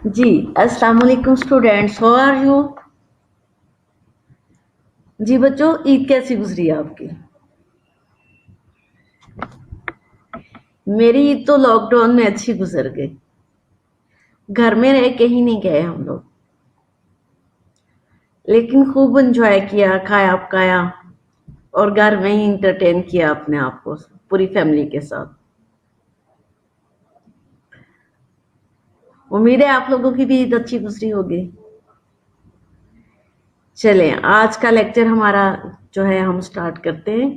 जी, अस्सलाम वालेकुम students, how are you? जी बच्चों, ईद कैसी गुजरी आपकी? मेरी ईद तो लॉकडाउन में अच्छी गुजर गई। घर में रह कहीं नहीं गए हम लोग, लेकिन खूब एंजॉय किया, खाया पकाया और घर में ही इंटरटेन किया अपने आप को पूरी फैमिली के साथ। उम्मीद है आप लोगों की भी ईद अच्छी गुजरी होगी। चलें, आज का लेक्चर हमारा जो है हम स्टार्ट करते हैं।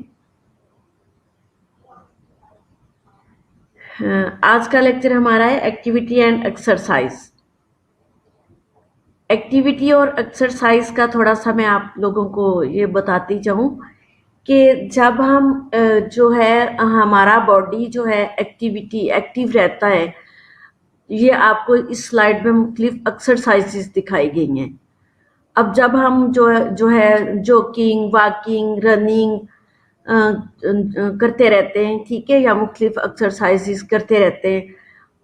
आज का लेक्चर हमारा है एक्टिविटी एंड एक्सरसाइज। एक्टिविटी और एक्सरसाइज का थोड़ा सा मैं आप लोगों को ये बताती जाऊं कि जब हम जो है हमारा बॉडी जो है एक्टिव रहता है। ये आपको इस स्लाइड में मुख्तलिफ एक्सरसाइजेस दिखाई गई हैं। अब जब हम जो है जॉगिंग, वॉकिंग, रनिंग करते रहते हैं, ठीक है, या मुख्तलिफ एक्सरसाइजेस करते रहते हैं,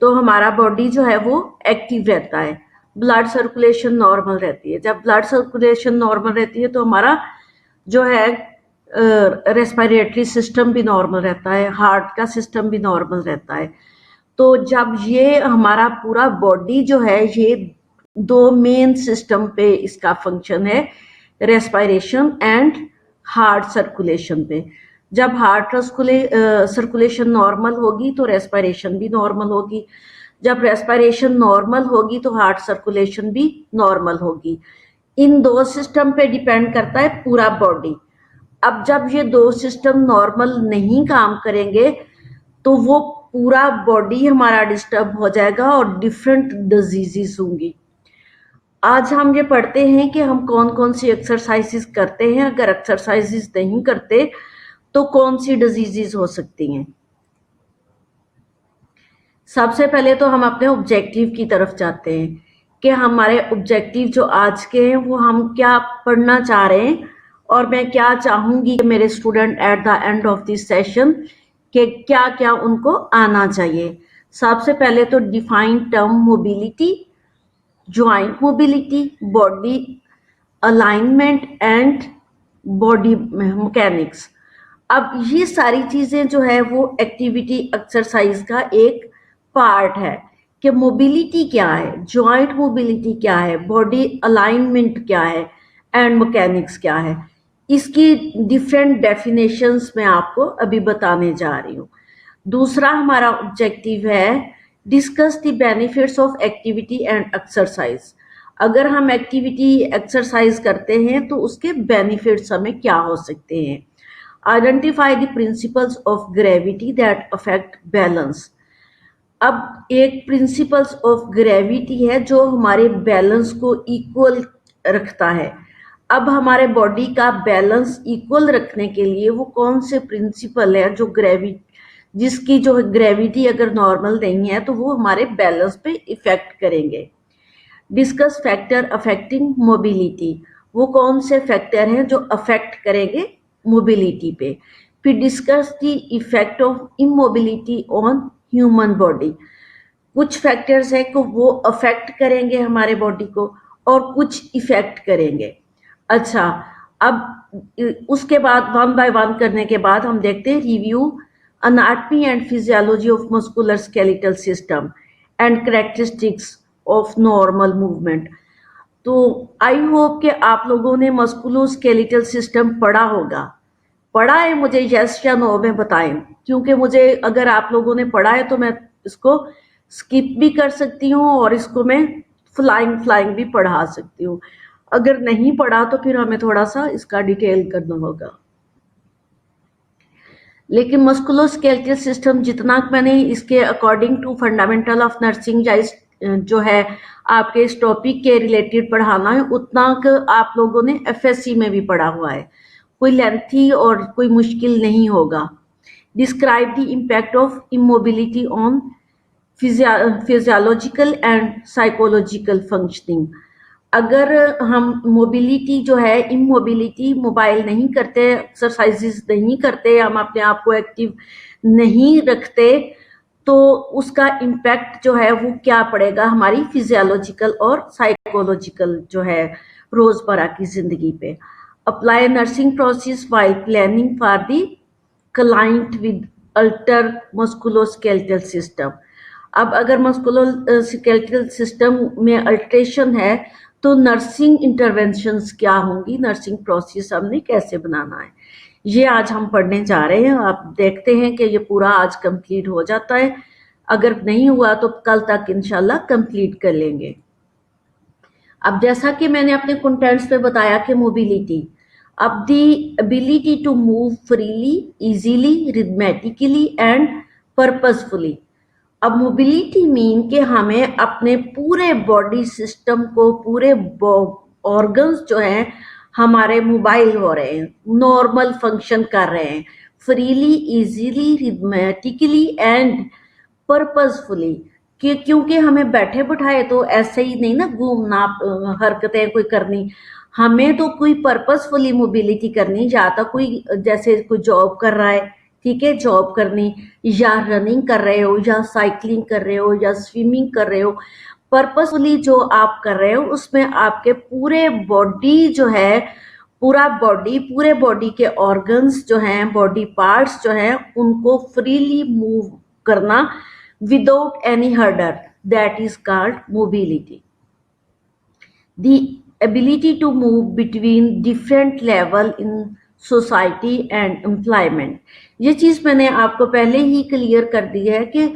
तो हमारा बॉडी जो है वो एक्टिव रहता है। ब्लड सर्कुलेशन नॉर्मल रहती है। जब ब्लड सर्कुलेशन नॉर्मल रहती है तो हमारा जो है रेस्पिरेटरी सिस्टम भी नॉर्मल रहता है, हार्ट का सिस्टम भी नॉर्मल रहता है। तो जब ये हमारा पूरा बॉडी जो है ये दो मेन सिस्टम पे इसका फंक्शन है, रेस्पिरेशन एंड हार्ट सर्कुलेशन पे। जब हार्ट सर्कुलेशन नॉर्मल होगी तो रेस्पिरेशन भी नॉर्मल होगी। जब रेस्पिरेशन नॉर्मल होगी तो हार्ट सर्कुलेशन भी नॉर्मल होगी। इन दो सिस्टम पे डिपेंड करता है पूरा बॉडी। अब जब ये दो सिस्टम नॉर्मल नहीं काम करेंगे तो वो पूरा बॉडी हमारा डिस्टर्ब हो जाएगा और डिफरेंट डिजीजेस होंगी। आज हम ये पढ़ते हैं कि हम कौन कौन सी एक्सरसाइजेस करते हैं, अगर एक्सरसाइजेस नहीं करते तो कौन सी डिजीजेस हो सकती हैं। सबसे पहले तो हम अपने ऑब्जेक्टिव की तरफ जाते हैं कि हमारे ऑब्जेक्टिव जो आज के हैं वो हम क्या पढ़ना चाह रहे हैं, और मैं क्या चाहूंगी कि मेरे student at the end of this session के क्या क्या उनको आना चाहिए। सबसे पहले तो define term mobility, joint mobility, body alignment and body mechanics. अब ये सारी चीजें जो है वो एक्टिविटी एक्सरसाइज का एक पार्ट है कि मोबिलिटी क्या है, जॉइंट मोबिलिटी क्या है, बॉडी अलाइनमेंट क्या है एंड मैकेनिक्स क्या है। इसकी डिफरेंट डेफिनेशंस मैं आपको अभी बताने जा रही हूँ। दूसरा हमारा ऑब्जेक्टिव है discuss the benefits of activity and exercise. अगर हम एक्टिविटी एक्सरसाइज करते हैं तो उसके बेनिफिट्स हमें क्या हो सकते हैं। Identify the principles of gravity that affect balance. अब एक प्रिंसिपल्स ऑफ ग्रेविटी है जो हमारे बैलेंस को इक्वल रखता है। अब हमारे बॉडी का बैलेंस इक्वल रखने के लिए वो कौन से प्रिंसिपल है जो जिसकी जो ग्रेविटी अगर नॉर्मल नहीं है तो वो हमारे बैलेंस पे इफेक्ट करेंगे। Discuss factor affecting mobility. वो कौन से फैक्टर हैं जो अफेक्ट करेंगे मोबिलिटी पे। फिर discuss the effect of immobility on human body. कुछ फैक्टर्स हैं कि वो अफेक्ट करेंगे हमारे बॉडी को और कुछ इफेक्ट करेंगे। अच्छा, अब उसके बाद वन बाय वन करने के बाद हम देखते हैं review anatomy and physiology of muscular skeletal system and characteristics of normal movement. तो आई होप कि आप लोगों ने मस्कुलोस्केलेटल सिस्टम पढ़ा होगा। पढ़ा है? मुझे यस या नो में बताएं, क्योंकि मुझे अगर आप लोगों ने पढ़ा है तो मैं इसको स्किप भी कर सकती हूँ और इसको मैं फ्लाइंग फ्लाइंग भी पढ़ा सकती हूँ। अगर नहीं पढ़ा तो फिर हमें थोड़ा सा इसका डिटेल करना होगा। लेकिन मस्कुलोस्केलेटल सिस्टम जितना मैंने इसके according to fundamental of nursing या जो है आपके इस टॉपिक के रिलेटेड पढ़ाना है उतना आप लोगों ने एफएससी में भी पढ़ा हुआ है। कोई लेंथी और कोई मुश्किल नहीं होगा। Describe the impact of immobility on physiological and psychological functioning. अगर हम मोबिलिटी जो है इमोबिलिटी मोबाइल नहीं करते, एक्सरसाइजेस नहीं करते, हम अपने आप को एक्टिव नहीं रखते तो उसका इम्पैक्ट जो है वो क्या पड़ेगा हमारी फिजियोलॉजिकल और साइकोलॉजिकल जो है रोजमर्रा की जिंदगी पे। Apply nursing process while planning for the client with alter musculoskeletal system. अब अगर मस्कुलोस्केलेटल सिस्टम में अल्ट्रेशन है तो नर्सिंग इंटरवेंशंस क्या होंगी, नर्सिंग प्रोसेस हमने कैसे बनाना है, ये आज हम पढ़ने जा रहे हैं। आप देखते हैं कि ये पूरा आज कंप्लीट हो जाता है, अगर नहीं हुआ तो कल तक इंशाल्लाह कंप्लीट कर लेंगे। अब जैसा कि मैंने अपने कंटेंट्स पे बताया कि मोबिलिटी, अब the ability to move freely, easily, rhythmically and purposefully. अब मोबिलिटी मीन कि हमें अपने पूरे बॉडी सिस्टम को, पूरे ऑर्गन्स जो हैं हमारे मोबाइल हो रहे हैं, नॉर्मल फंक्शन कर रहे हैं, freely, easily, rhythmically and purposefully. कि क्योंकि हमें बैठे बिठाए तो ऐसे ही नहीं ना घूमना, हरकतें कोई करनी, हमें तो कोई पर्पसफुली मोबिलिटी करनी, या तो कोई जैसे कोई जॉब कर रहा है, ठीक है, जॉब करनी, या रनिंग कर रहे हो, या साइकिलिंग कर रहे हो, या स्विमिंग कर रहे हो, पर्पसफुली जो आप कर रहे हो उसमें आपके पूरे बॉडी जो है, पूरा बॉडी, पूरे बॉडी के ऑर्गन्स जो हैं, बॉडी पार्ट्स जो हैं, उनको फ्रीली मूव करना without any hurdle, that is called mobility. The ability to move between different level in society and employment. ये चीज मैंने आपको पहले ही क्लियर कर दी है कि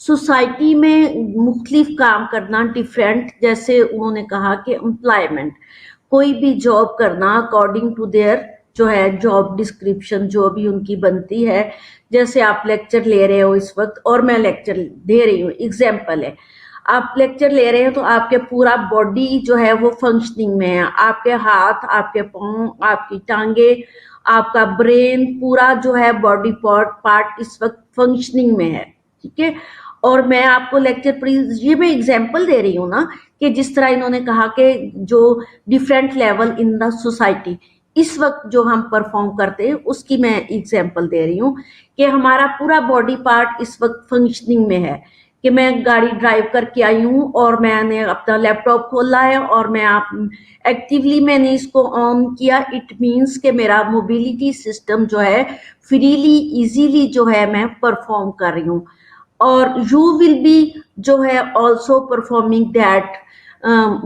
सोसाइटी में मुख्तलिफ काम करना, डिफरेंट, जैसे उन्होंने कहा कि एम्प्लॉयमेंट, कोई भी जॉब करना अकॉर्डिंग टू देयर जो है जॉब डिस्क्रिप्शन जो भी उनकी बनती है। जैसे आप लेक्चर ले रहे हो इस वक्त और मैं लेक्चर दे रही हूँ, एग्जाम्पल है, आप लेक्चर ले रहे हो तो आपके पूरा बॉडी जो है वो फंक्शनिंग में है, आपके हाथ, आपके पाँव, आपकी टांगे, आपका ब्रेन, पूरा जो है बॉडी पार्ट इस वक्त फंक्शनिंग में है, ठीक है। और मैं आपको लेक्चर, ये मैं एग्जाम्पल दे रही हूँ ना, कि जिस तरह इन्होंने कहा कि जो different level in the society इस वक्त जो हम परफॉर्म करते हैं उसकी मैं एग्जाम्पल दे रही हूँ कि हमारा पूरा बॉडी पार्ट इस वक्त फंक्शनिंग में है। कि मैं गाड़ी ड्राइव करके आई हूँ और मैंने अपना लैपटॉप खोला है और मैं आप एक्टिवली मैंने इसको ऑन किया, इट मीन्स कि मेरा मोबिलिटी सिस्टम जो है फ्रीली, इजीली जो है मैं परफॉर्म कर रही हूँ। और यू विल बी जो है also performing that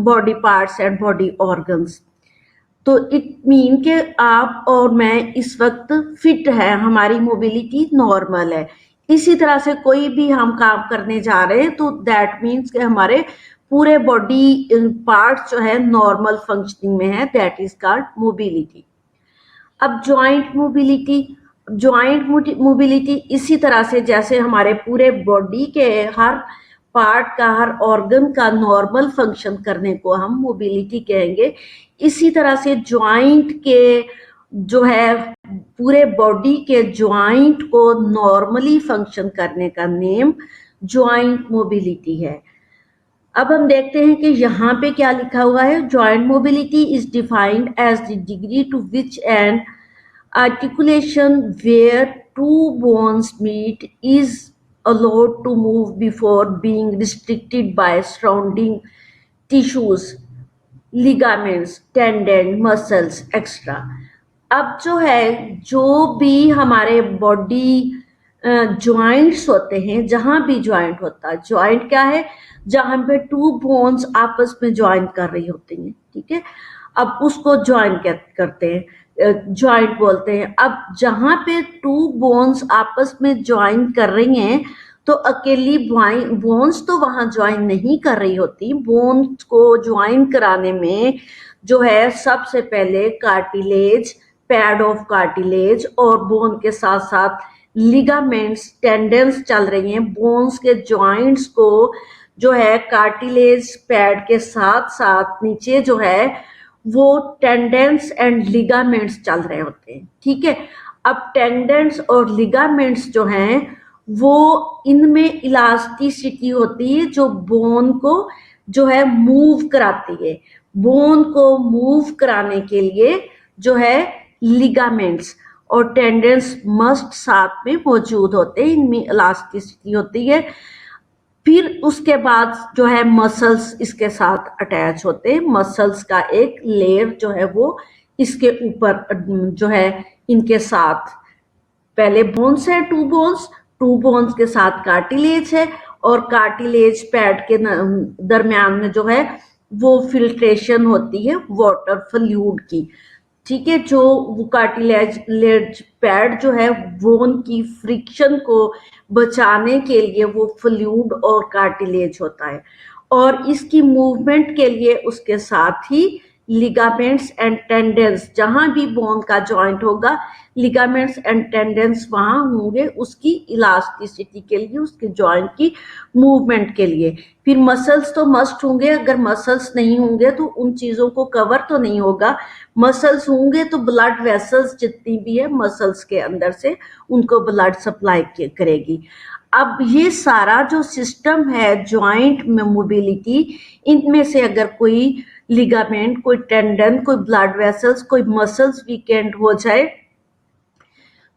body parts and body organs. तो इट मीन कि आप और मैं इस वक्त फिट है, हमारी मोबिलिटी नॉर्मल है। इसी तरह से कोई भी हम काम करने जा रहे हैं तो दैट मीन्स कि हमारे पूरे बॉडी पार्ट्स जो है नॉर्मल फंक्शनिंग में है, दैट इज कॉल्ड मोबिलिटी। अब ज्वाइंट मोबिलिटी इसी तरह से जैसे हमारे पूरे बॉडी के हर पार्ट का, हर ऑर्गन का नॉर्मल फंक्शन करने को हम मोबिलिटी कहेंगे, इसी तरह से ज्वाइंट के जो है पूरे बॉडी के ज्वाइंट को नॉर्मली फंक्शन करने का नेम ज्वाइंट मोबिलिटी है। अब हम देखते हैं कि यहाँ पे क्या लिखा हुआ है। Joint mobility is defined as the degree to which an articulation where two bones meet is allowed to move before being restricted by surrounding tissues, ligaments, tendon, muscles, etc. अब जो है जो भी हमारे बॉडी ज्वाइंट्स होते हैं, जहां भी ज्वाइंट होता है, ज्वाइंट क्या है, जहां पे टू बोन्स आपस में ज्वाइन कर रही होती हैं, ठीक है, अब उसको ज्वाइन करते हैं, ज्वाइंट बोलते हैं। अब जहां पे टू बोन्स आपस में ज्वाइन कर रही हैं तो अकेली बोन्स तो वहां ज्वाइन नहीं कर रही होती, बोन्स को ज्वाइन कराने में जो है सबसे पहले कार्टिलेज, पैड ऑफ कार्टिलेज और बोन के साथ साथ लिगामेंट्स, टेंडेंस चल रही हैं। बोन्स के ज्वाइंट्स को जो है कार्टिलेज पैड के साथ साथ नीचे जो है वो टेंडेंस एंड लिगामेंट्स चल रहे होते हैं, ठीक है। अब टेंडेंस और लिगामेंट्स जो हैं वो इनमें इलास्टिसिटी होती है जो बोन को जो है मूव कराती है। बोन को मूव कराने के लिए जो है लिगामेंट्स, और टेंडेंस मस्ट साथ में मौजूद होते हैं, इनमें इलास्टिसिटी होती है। फिर उसके बाद जो है मसल्स इसके साथ अटैच होते हैं, मसल्स का एक लेयर जो है वो इसके ऊपर जो है इनके साथ, पहले बोन्स है, टू बोन्स के साथ कार्टिलेज है, और कार्टिलेज पैड के दरमियान में जो है वो फिल्ट्रेशन होती है वाटर फ्लूइड की, ठीक है। जो वो कार्टिलेज पैड जो है बोन की फ्रिक्शन को बचाने के लिए वो फ्लूइड और कार्टिलेज होता है, और इसकी मूवमेंट के लिए उसके साथ ही लिगामेंट्स एंड टेंडेंस, जहां भी बोन का जॉइंट होगा लिगामेंट्स एंड टेंडेंस वहां होंगे उसकी इलास्टिसिटी के लिए, उसके जॉइंट की मूवमेंट के लिए। फिर मसल्स तो मस्ट होंगे, अगर मसल्स नहीं होंगे तो उन चीजों को कवर तो नहीं होगा, मसल्स होंगे तो ब्लड वेसल्स जितनी भी है मसल्स के अंदर से उनको ब्लड सप्लाई करेगी। अब ये सारा जो सिस्टम है जॉइंट में मोबिलिटी, इनमें से अगर कोई लिगामेंट, कोई टेंडन, कोई ब्लड वेसल्स, कोई मसल्स वीकेंड हो जाए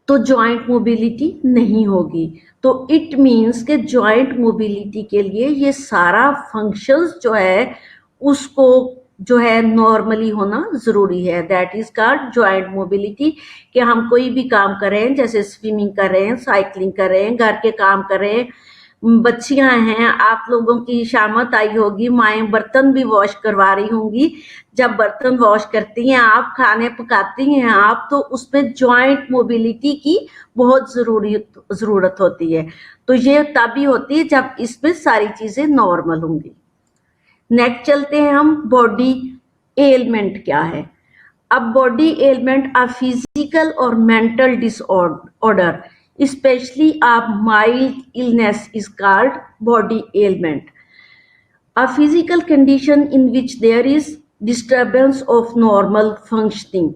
तो जॉइंट मोबिलिटी नहीं होगी। तो इट मीन्स के जॉइंट मोबिलिटी के लिए ये सारा फंक्शंस जो है उसको जो है नॉर्मली होना जरूरी है, that is called joint mobility. कि हम कोई भी काम कर रहे हैं, जैसे स्विमिंग कर रहे हैं, साइकिलिंग कर रहे हैं, घर के काम कर रहे हैं, बच्चियां हैं, आप लोगों की शामत आई होगी, माएँ बर्तन भी वॉश करवा रही होंगी, जब बर्तन वॉश करती हैं आप, खाने पकाती हैं आप, तो उसमें जॉइंट मोबिलिटी की बहुत जरूरत होती है। तो ये तभी होती है जब इसमें सारी चीजें नॉर्मल होंगी। नेक्स्ट चलते हैं हम, बॉडी एलिमेंट क्या है। अब बॉडी एलिमेंट अ फिजिकल और mental disorder, especially a mild illness, is called body ailment. A physical condition in which there is disturbance of normal functioning.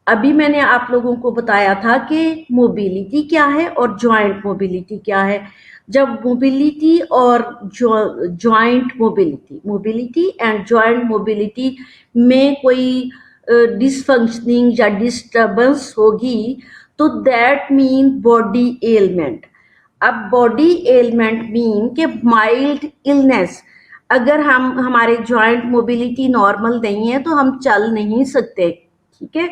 अभी मैंने आप लोगों को बताया था कि मोबिलिटी क्या है और जॉइंट मोबिलिटी क्या है। जब मोबिलिटी और joint mobility and joint mobility में कोई डिसफंक्शनिंग या डिस्टर्बेंस होगी तो दैट मीन बॉडी एलिमेंट। अब बॉडी एलिमेंट मीन के माइल्ड इलनेस, अगर हमारे जॉइंट मोबिलिटी नॉर्मल नहीं है तो हम चल नहीं सकते, ठीक है।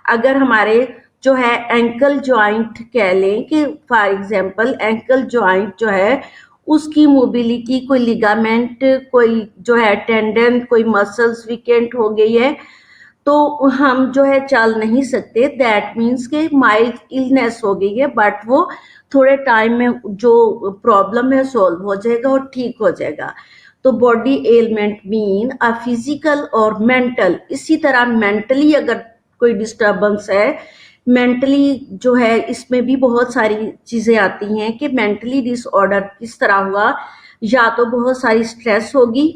अगर हमारे जो है एंकल जॉइंट कह लें कि फॉर एग्जांपल एंकल जॉइंट जो है उसकी मोबिलिटी, कोई लिगामेंट, कोई जो है टेंडन, कोई मसल्स वीकेंट हो गई है तो हम जो है चल नहीं सकते, दैट मीन्स के माइल्ड इलनेस हो गई है, बट वो थोड़े टाइम में जो प्रॉब्लम है सॉल्व हो जाएगा और ठीक हो जाएगा। तो body element mean a physical और मेंटल, इसी तरह मेंटली अगर कोई डिस्टर्बेंस है, मेंटली जो है इसमें भी बहुत सारी चीजें आती हैं कि मेंटली डिसऑर्डर किस तरह हुआ, या तो बहुत सारी स्ट्रेस होगी,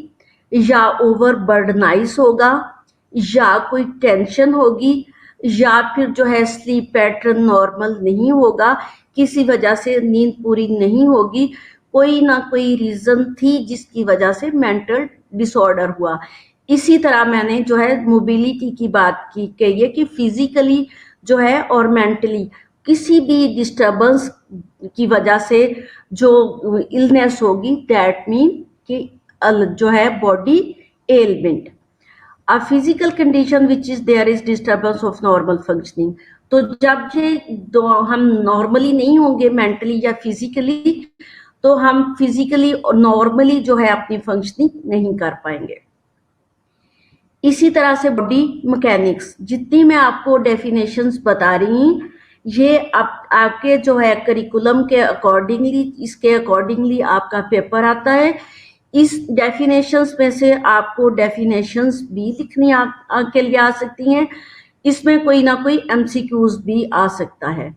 या ओवर बर्डनाइज होगा, या कोई टेंशन होगी, या फिर जो है स्लीप पैटर्न नॉर्मल नहीं होगा, किसी वजह से नींद पूरी नहीं होगी, कोई ना कोई रीजन थी जिसकी वजह से मेंटल डिसऑर्डर हुआ। इसी तरह मैंने जो है मोबिलिटी की बात की कही है कि फिजिकली जो है और मेंटली किसी भी डिस्टर्बेंस की वजह से जो इलनेस होगी, दैट मीन कि जो है body element. A physical condition which is there is disturbance of normal functioning. तो जब ये हम नॉर्मली नहीं होंगे मेंटली या फिजिकली, तो हम फिजिकली नॉर्मली जो है अपनी फंक्शनिंग नहीं कर पाएंगे। इसी तरह से बॉडी मैकेनिक्स, जितनी मैं आपको डेफिनेशंस बता रही हूँ, ये आपके जो है करिकुलम के अकॉर्डिंगली, इसके अकॉर्डिंगली आपका पेपर आता है। इस डेफिनेशंस में से आपको डेफिनेशंस भी लिखनी के लिए आ सकती हैं, इसमें कोई ना कोई एमसीक्यूज भी आ सकता है।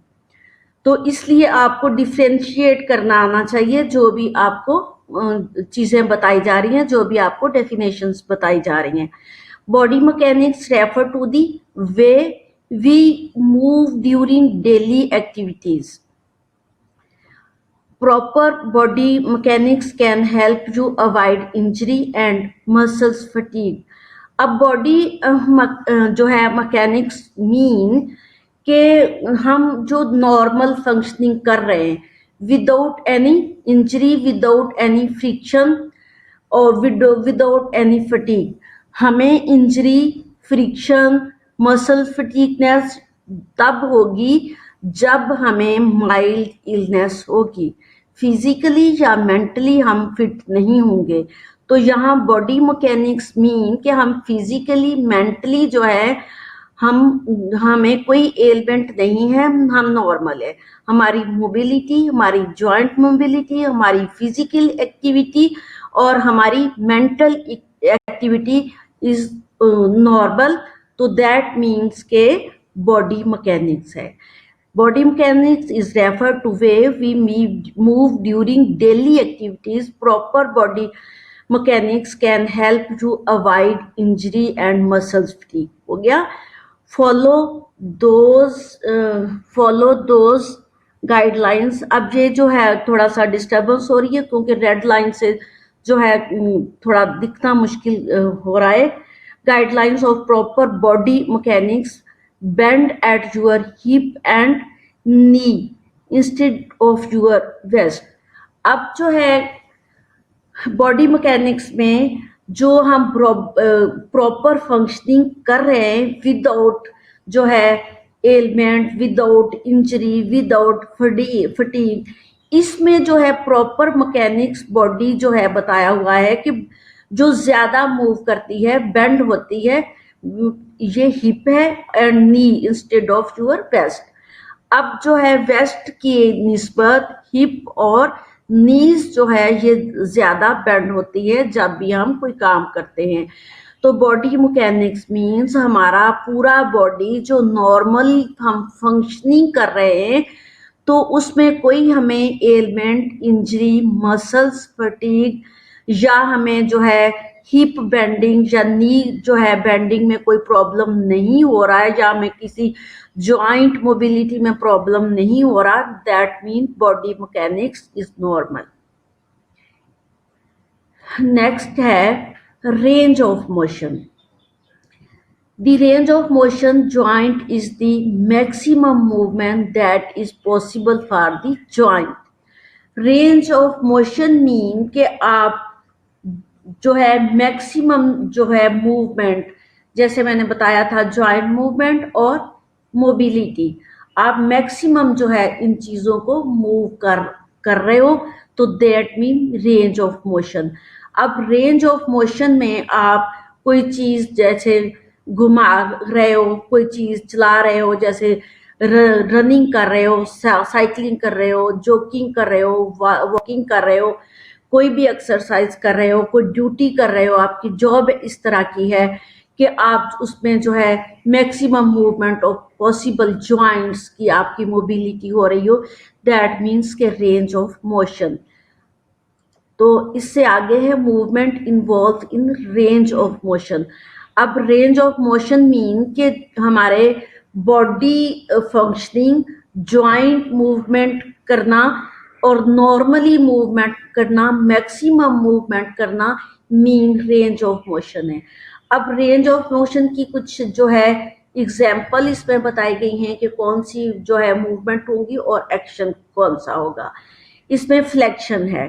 तो इसलिए आपको डिफरेंशिएट करना आना चाहिए, जो भी आपको चीजें बताई जा रही हैं, जो भी आपको डेफिनेशंस बताई जा रही हैं। Body mechanics refer to the way we move during daily activities. Proper body mechanics can help you avoid injury and muscles fatigue. अब बॉडी जो है मैकेनिक्स मीन कि हम जो नॉर्मल फंक्शनिंग कर रहे हैं without any injury, without any friction और विदाउट एनी फटीग। हमें इंजरी, फ्रिक्शन, मसल फटीगनेस तब होगी जब हमें माइल्ड इलनेस होगी, फिजिकली या मेंटली हम फिट नहीं होंगे। तो यहाँ बॉडी मैकेनिक्स मीन कि हम फिजिकली मेंटली जो है हमें कोई एलमेंट नहीं है, हम नॉर्मल है। हमारी मोबिलिटी, हमारी जॉइंट मोबिलिटी, हमारी फिजिकल एक्टिविटी और हमारी मेंटल एक्टिविटी इज नॉर्मल। तो दैट मीन्स के बॉडी मैकेनिक्स है। Body mechanics is referred to way we move during daily activities. Proper body mechanics can help you avoid injury and muscle fatigue. हो गया। Follow those guidelines. अब ये जो है थोड़ा सा डिस्टर्बेंस हो रही है क्योंकि रेड लाइन से जो है थोड़ा दिखना मुश्किल हो रहा है। Guidelines of proper body mechanics: bend at your hip and knee instead of your waist। अब जो है बॉडी मैकेनिक्स में जो हम प्रॉपर फंक्शनिंग कर रहे हैं विदाउट जो है ailment, without injury, without fatigue, इसमें जो है प्रॉपर मैकेनिक्स बॉडी जो है बताया हुआ है कि जो ज्यादा मूव करती है, बेंड होती है, ये हिप है and knee instead of your waist. अब जो है वेस्ट की निस्बत हिप और नीज जो है ये ज्यादा बेंड होती है जब भी हम कोई काम करते हैं। तो बॉडी मैकेनिक्स मीन्स हमारा पूरा बॉडी जो नॉर्मल हम फंक्शनिंग कर रहे हैं तो उसमें कोई हमें एलमेंट, इंजरी, मसल्स फटीग या हमें जो है हिप बेंडिंग या नी जो है बेंडिंग में कोई प्रॉब्लम नहीं हो रहा है या हमें किसी जॉइंट मोबिलिटी में प्रॉब्लम नहीं हो रहा, that mean body mechanics is normal. Next है range of motion. The range of motion joint is the maximum movement that is possible for the joint. Range of motion mean कि आप जो है maximum जो है मूवमेंट, जैसे मैंने बताया था जॉइंट मूवमेंट और मोबिलिटी, आप मैक्सिमम जो है इन चीजों को मूव कर रहे हो तो that mean range of motion. अब रेंज ऑफ मोशन में आप कोई चीज जैसे घुमा रहे हो, कोई चीज चला रहे हो, जैसे रनिंग कर रहे हो, साइकिलिंग कर रहे हो, जॉगिंग कर रहे हो, वॉकिंग कर रहे हो, कोई भी एक्सरसाइज कर रहे हो, कोई ड्यूटी कर रहे हो, आपकी जॉब इस तरह की है कि आप उसमें जो है maximum movement of possible joints की आपकी मोबिलिटी हो रही हो, दैट मीन्स के रेंज ऑफ मोशन। तो इससे आगे है movement involve in range of motion. अब रेंज ऑफ मोशन मीन कि हमारे बॉडी फंक्शनिंग, जॉइंट मूवमेंट करना और नॉर्मली मूवमेंट करना, मैक्सिमम मूवमेंट करना मीन रेंज ऑफ मोशन है। अब रेंज ऑफ मोशन की कुछ जो है एग्जाम्पल इसमें बताई गई हैं कि कौन सी जो है मूवमेंट होगी और एक्शन कौन सा होगा। इसमें फ्लेक्शन है।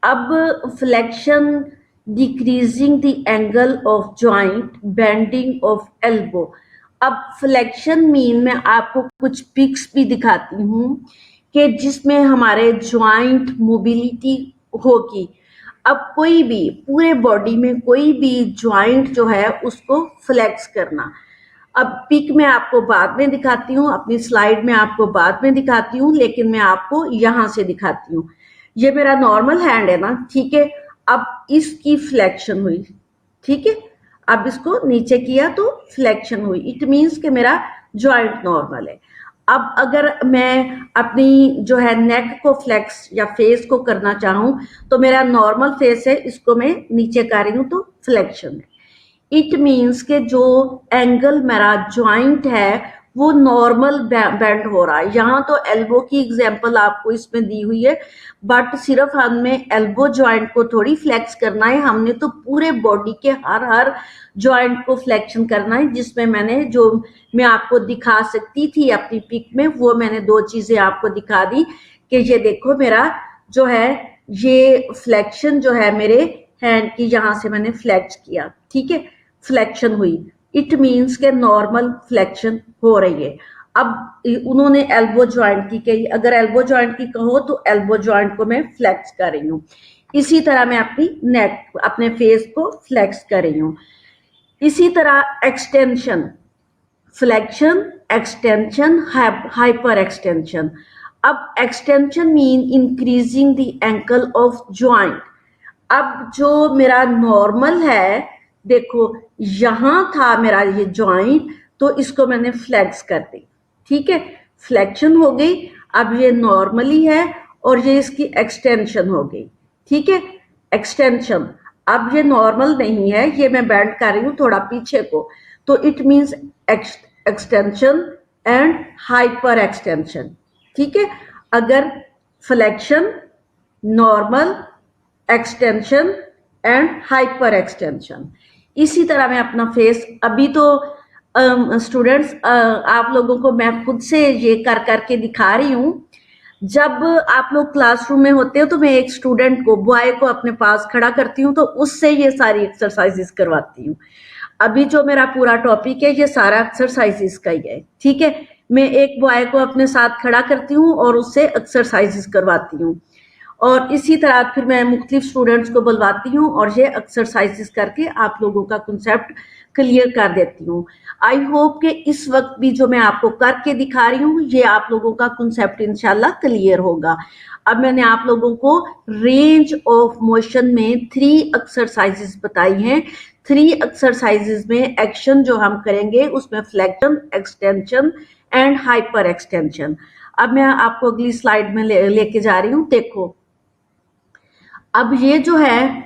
अब flexion decreasing the angle of joint, bending of elbow. अब फ्लेक्शन मीन मैं आपको कुछ पिक्स भी दिखाती हूँ कि जिसमें हमारे जॉइंट मोबिलिटी होगी। अब कोई भी पूरे बॉडी में कोई भी जॉइंट जो है उसको फ्लेक्स करना। अब पिक मैं आपको बाद में दिखाती हूँ, अपनी स्लाइड में आपको बाद में दिखाती हूँ, लेकिन मैं आपको यहाँ से दिखाती हूँ। ये मेरा नॉर्मल हैंड है ना, ठीक है। अब इसकी फ्लेक्शन हुई, ठीक है। अब इसको नीचे किया तो फ्लेक्शन हुई, इट मीन्स कि मेरा जॉइंट नॉर्मल है। अब अगर मैं अपनी जो है नेक को फ्लेक्स या फेस को करना चाहूं तो मेरा नॉर्मल फेस है, इसको मैं नीचे कर रही हूं तो फ्लेक्शन है। इट मीन्स के जो एंगल मेरा जॉइंट है वो नॉर्मल बेंड हो रहा है। यहाँ तो एल्बो की एग्जांपल आपको इसमें दी हुई है, बट सिर्फ हमें एल्बो जॉइंट को थोड़ी फ्लेक्स करना है, हमने तो पूरे बॉडी के हर जॉइंट को फ्लेक्शन करना है। जिसमें मैंने जो मैं आपको दिखा सकती थी अपनी पिक में, वो मैंने दो चीजें आपको दिखा दी कि ये देखो मेरा जो है ये फ्लेक्शन जो है मेरे हैंड की, यहाँ से मैंने फ्लेक्स किया, ठीक है, फ्लेक्शन हुई, इट मीन्स के नॉर्मल फ्लेक्शन हो रही है। अब उन्होंने एल्बो जॉइंट की कही, अगर एल्बो जॉइंट की कहो तो एल्बो जॉइंट को मैं फ्लेक्स कर रही हूँ। इसी तरह मैं अपनी नेक अपने फेस को फ्लेक्स कर रही हूँ। इसी तरह extension, flexion, extension, hyperextension. अब extension mean increasing the ankle of joint. अब जो मेरा नॉर्मल है, देखो यहां था मेरा ये जॉइंट, तो इसको मैंने फ्लेक्स कर दी, ठीक है, फ्लेक्शन हो गई। अब ये नॉर्मली है और ये इसकी एक्सटेंशन हो गई, ठीक है, एक्सटेंशन। अब ये नॉर्मल नहीं है, ये मैं बेंड कर रही हूँ थोड़ा पीछे को, तो it means extension and hyper extension, ठीक है। अगर flexion, normal, extension and hyper extension. इसी तरह मैं अपना फेस, अभी तो स्टूडेंट्स आप लोगों को मैं खुद से ये कर करके दिखा रही हूँ। जब आप लोग क्लासरूम में होते हो तो मैं एक स्टूडेंट को, बॉय को अपने पास खड़ा करती हूँ, तो उससे ये सारी एक्सरसाइजेस करवाती हूँ। अभी जो मेरा पूरा टॉपिक है ये सारा एक्सरसाइजेस का ही है, ठीक है। मैं एक बॉय को अपने साथ खड़ा करती हूँ और उससे एक्सरसाइजेस करवाती हूँ, और इसी तरह फिर मैं मुख्तलिफ स्टूडेंट्स को बुलवाती हूँ और ये एक्सरसाइजेस करके आप लोगों का कंसेप्ट क्लियर कर देती हूँ। आई होप कि इस वक्त भी जो मैं आपको करके दिखा रही हूँ ये आप लोगों का कंसेप्ट इंशाल्लाह क्लियर होगा। अब मैंने आप लोगों को रेंज ऑफ मोशन में 3 एक्सरसाइजेस बताई हैं। 3 एक्सरसाइजेस में एक्शन जो हम करेंगे उसमें flexion, extension and hyper extension. अब मैं आपको अगली स्लाइड में लेके जा रही हूँ। देखो अब ये जो है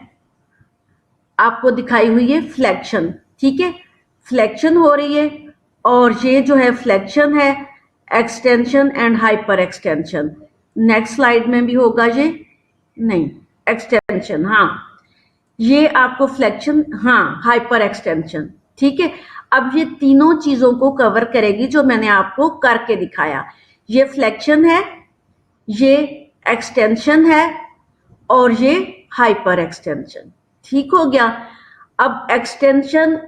आपको दिखाई हुई है फ्लेक्शन, ठीक है, फ्लेक्शन हो रही है, और ये जो है फ्लेक्शन है, extension and hyper extension. Next slide में भी होगा ये, नहीं, एक्सटेंशन, हाँ, ये आपको फ्लेक्शन, हाँ, हाइपर एक्सटेंशन, ठीक है। अब ये तीनों चीजों को कवर करेगी जो मैंने आपको करके दिखाया। ये फ्लेक्शन है, ये एक्सटेंशन है, और ये हाइपर एक्सटेंशन, ठीक हो गया। अब एक्सटेंशन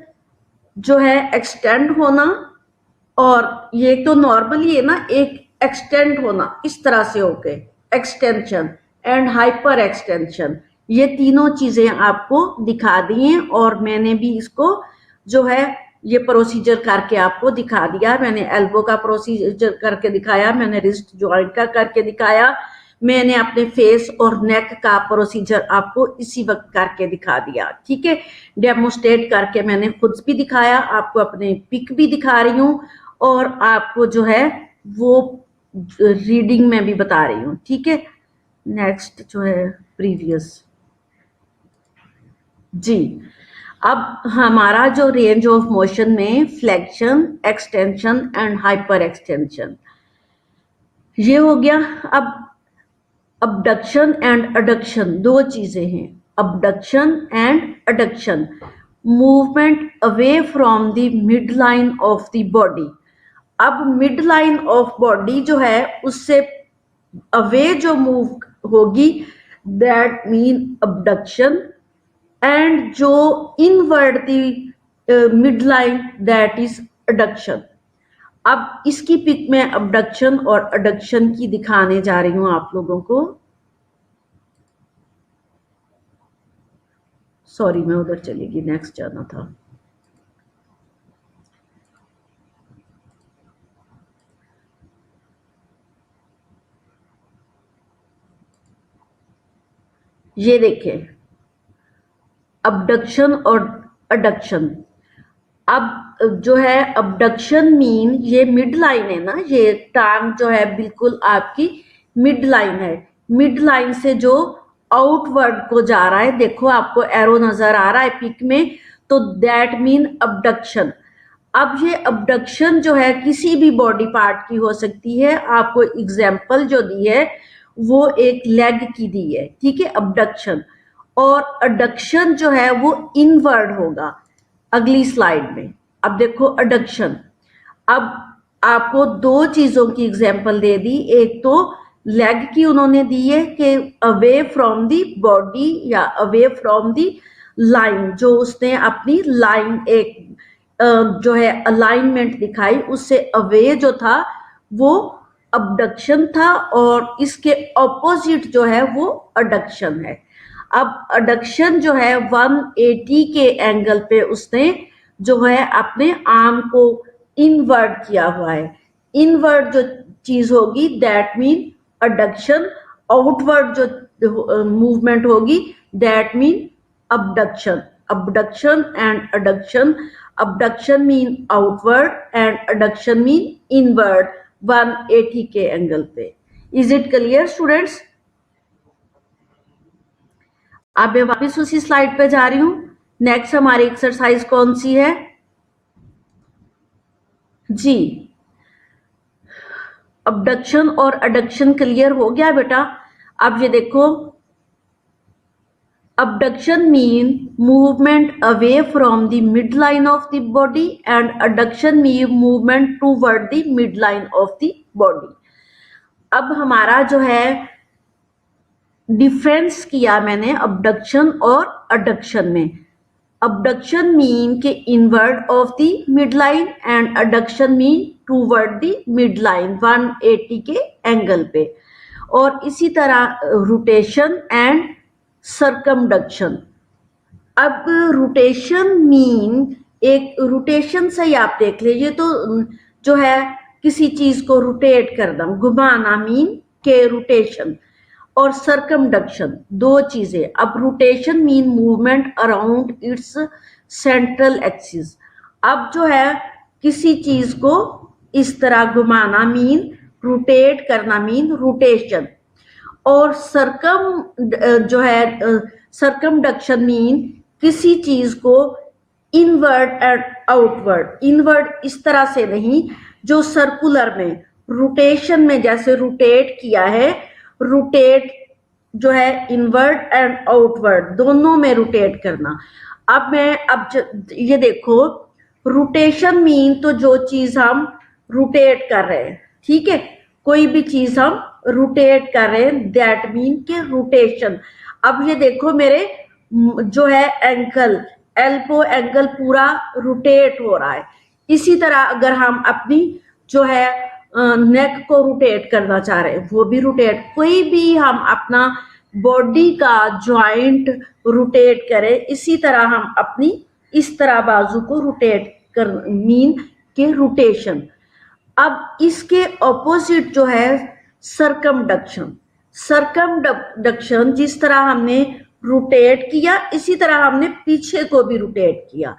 जो है एक्सटेंड होना, और ये तो नॉर्मली है ना, एक एक्सटेंड होना इस तरह से होके, एक्सटेंशन एंड हाइपर एक्सटेंशन, ये तीनों चीजें आपको दिखा दी हैं, और मैंने भी इसको जो है ये प्रोसीजर करके आपको दिखा दिया। मैंने एल्बो का प्रोसीजर करके दिखाया, मैंने रिस्ट जॉइंट का करके दिखाया, मैंने अपने फेस और नेक का प्रोसीजर आपको इसी वक्त करके दिखा दिया, ठीक है। डेमोस्ट्रेट करके मैंने खुद भी दिखाया, आपको अपने पिक भी दिखा रही हूँ, और आपको जो है वो रीडिंग में भी बता रही हूँ, ठीक है। नेक्स्ट जो है प्रीवियस जी। अब हमारा जो रेंज ऑफ मोशन में flexion, extension and hyper extension ये हो गया। अब अबडक्शन एंड अडक्शन दो चीजें हैं, abduction and adduction, movement away from the mid line of the body. अब मिड लाइन ऑफ बॉडी जो है उससे अवे जो मूव होगी दैट मीन अबडक्शन, एंड जो inward the mid line that is adduction. अब इसकी पिक में अबडक्शन और अडक्शन की दिखाने जा रही हूं आप लोगों को। सॉरी मैं उधर चली गई, नेक्स्ट जाना था। ये देखें अबडक्शन और अडक्शन। अब जो है अबडक्शन मीन ये मिड लाइन है ना, ये टांग जो है बिल्कुल आपकी मिड लाइन है, मिड लाइन से जो आउटवर्ड को जा रहा है, देखो आपको एरो नजर आ रहा है पिक में, तो दैट मीन अबडक्शन। अब ये अबडक्शन जो है किसी भी बॉडी पार्ट की हो सकती है। आपको एग्जाम्पल जो दी है वो एक लेग की दी है, ठीक है, अबडक्शन। और अडक्शन जो है वो इनवर्ड होगा अगली स्लाइड में। अब देखो अडक्शन, अब आपको दो चीजों की एग्जाम्पल दे दी। एक तो लेग की उन्होंने दी है कि अवे फ्रॉम दी बॉडी या अवे फ्रॉम दी लाइन, जो उसने अपनी लाइन एक जो है अलाइनमेंट दिखाई, उससे अवे जो था वो अबडक्शन था, और इसके ऑपोजिट जो है वो अडक्शन है। अब अडक्शन जो है 180 के एंगल पे उसने जो है अपने आर्म को इनवर्ट किया हुआ है। इनवर्ट जो चीज होगी दैट मीन अडक्शन, आउटवर्ड जो मूवमेंट होगी that mean abduction. Abduction and adduction. Abduction mean outward and adduction mean inward 180 के एंगल पे। Is it clear students? अब मैं वापस उसी स्लाइड पे जा रही हूँ। नेक्स्ट हमारी एक्सरसाइज कौन सी है जी? अबडक्शन और अडक्शन क्लियर हो गया बेटा। अब ये देखो, abduction mean movement away from the midline of the body and adduction mean movement toward the midline of the body। अब हमारा जो है डिफरेंस किया मैंने abduction और adduction में। abduction mean के inward of the midline and adduction mean toward the midline 180 के एंगल पे। और इसी तरह रोटेशन एंड सर्कमडक्शन। अब रोटेशन मीन, एक रोटेशन से ही आप देख लीजिए तो जो है किसी चीज को रोटेट करना, घुमाना मीन के रोटेशन। और सर्कमडक्शन दो चीजें। अब rotation mean movement around its central axis. अब जो है किसी चीज को इस तरह घुमाना मीन रोटेट करना मीन रोटेशन। और जो है सर्कमडक्शन मीन किसी चीज को इनवर्ड एंड आउटवर्ड। इनवर्ड इस तरह से नहीं, जो सर्कुलर में रोटेशन में जैसे रोटेट किया है, रोटेट जो है इनवर्ड एंड आउटवर्ड दोनों में रोटेट करना। ये देखो, रोटेशन मीन तो जो चीज हम रोटेट कर रहे हैं, ठीक है, कोई भी चीज हम रोटेट कर रहे हैं दैट मीन के रोटेशन। अब ये देखो मेरे जो है एंकल, एल्बो एंगल पूरा रोटेट हो रहा है। इसी तरह अगर हम अपनी जो है नेक को रोटेट करना चाह रहे हैं वो भी रोटेट, कोई भी हम अपना बॉडी का जॉइंट रोटेट करें, इसी तरह हम अपनी इस तरह बाजू को रोटेट कर मीन के रोटेशन। अब इसके ऑपोजिट जो है सर्कमडक्शन। सर्कमडक्शन जिस तरह हमने रोटेट किया इसी तरह हमने पीछे को भी रोटेट किया।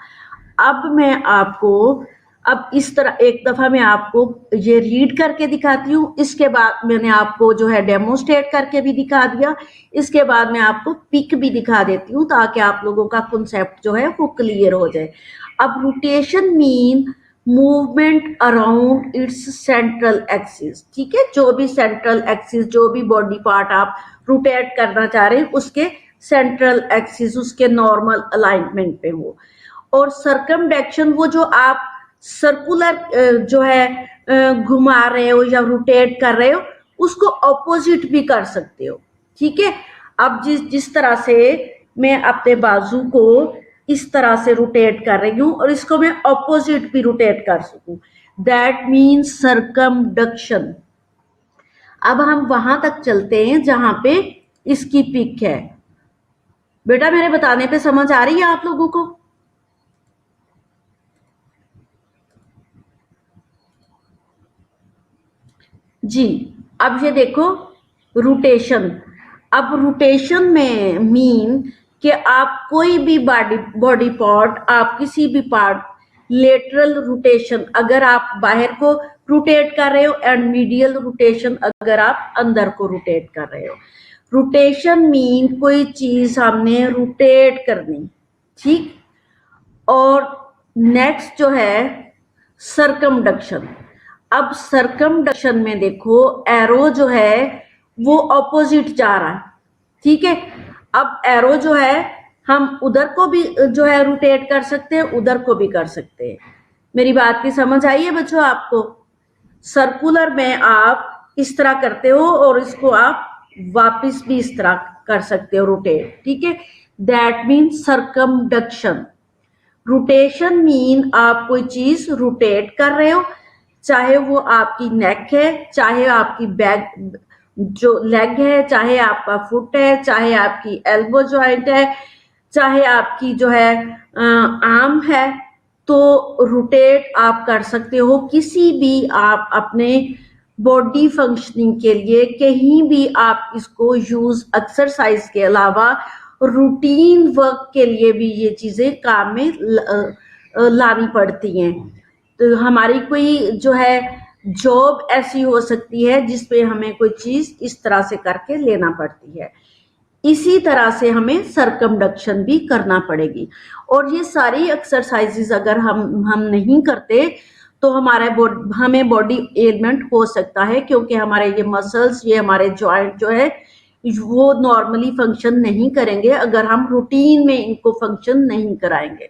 अब मैं आपको अब इस तरह एक दफा मैं आपको ये रीड करके दिखाती हूँ, इसके बाद मैंने आपको जो है डेमोस्ट्रेट करके भी दिखा दिया, इसके बाद मैं आपको पिक भी दिखा देती हूँ ताकि आप लोगों का कॉन्सेप्ट जो है वो क्लियर हो जाए। अब rotation mean movement around its central axis, ठीक है, जो भी सेंट्रल एक्सिस, जो भी बॉडी पार्ट आप रोटेट करना चाह रहे हैं उसके सेंट्रल एक्सिस उसके नॉर्मल अलाइनमेंट पे हो। और सर्कमडक्शन वो जो आप सर्कुलर जो है घुमा रहे हो या रोटेट कर रहे हो उसको ऑपोजिट भी कर सकते हो, ठीक है। अब जिस तरह से मैं अपने बाजू को इस तरह से रोटेट कर रही हूँ और इसको मैं ऑपोजिट भी रोटेट कर सकूं, दैट मीन्स सर्कमडक्शन। अब हम वहां तक चलते हैं जहां पे इसकी पिक है। बेटा मेरे बताने पे समझ आ रही है आप लोगों को? जी। अब ये देखो रोटेशन। अब रोटेशन में मीन कि आप कोई भी बॉडी पार्ट, आप किसी भी पार्ट लेटरल रोटेशन अगर आप बाहर को रोटेट कर रहे हो एंड मीडियल रोटेशन अगर आप अंदर को रोटेट कर रहे हो। रोटेशन मीन कोई चीज हमने रोटेट करनी, ठीक। और नेक्स्ट जो है सरकमडक्शन। अब सरकमडक्शन में देखो एरो जो है वो ऑपोजिट जा रहा है, ठीक है। अब एरो जो है हम उधर को भी जो है रोटेट कर सकते हैं, उधर को भी कर सकते हैं। मेरी बात की समझ आई है बच्चों आपको? सर्कुलर में आप इस तरह करते हो और इसको आप वापस भी इस तरह कर सकते हो रोटेट, ठीक है। That means circumduction. Rotation mean आप कोई चीज रोटेट कर रहे हो, चाहे वो आपकी नेक है, चाहे आपकी बैक जो लेग है, चाहे आपका फुट है, चाहे आपकी एल्बो जॉइंट है, चाहे आपकी जो है आर्म है, तो रोटेट आप कर सकते हो किसी भी आप अपने बॉडी फंक्शनिंग के लिए कहीं भी आप इसको यूज एक्सरसाइज के अलावा रूटीन वर्क के लिए भी ये चीजें काम में लानी पड़ती हैं। तो हमारी कोई जो है जॉब ऐसी हो सकती है जिसपे हमें कोई चीज इस तरह से करके लेना पड़ती है, इसी तरह से हमें सरकमडक्शन भी करना पड़ेगी। और ये सारी एक्सरसाइजेज अगर हम नहीं करते तो हमें बॉडी एलिमेंट हो सकता है, क्योंकि हमारे ये मसल्स, ये हमारे जॉइंट जो है वो नॉर्मली फंक्शन नहीं करेंगे अगर हम रूटीन में इनको फंक्शन नहीं कराएंगे।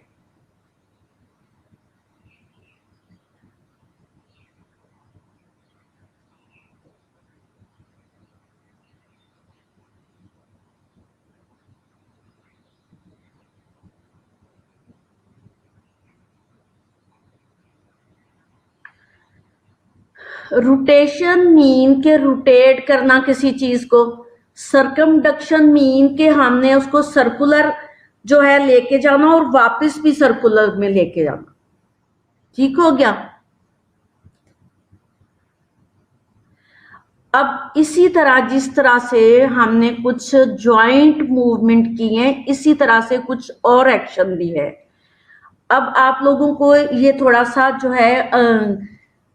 रोटेशन मीन के रोटेट करना किसी चीज को, सरकमडक्शन मीन के हमने उसको सर्कुलर जो है लेके जाना और वापस भी सर्कुलर में लेके जाना, ठीक हो गया। अब इसी तरह जिस तरह से हमने कुछ जॉइंट मूवमेंट की हैं, इसी तरह से कुछ और एक्शन भी है। अब आप लोगों को ये थोड़ा सा जो है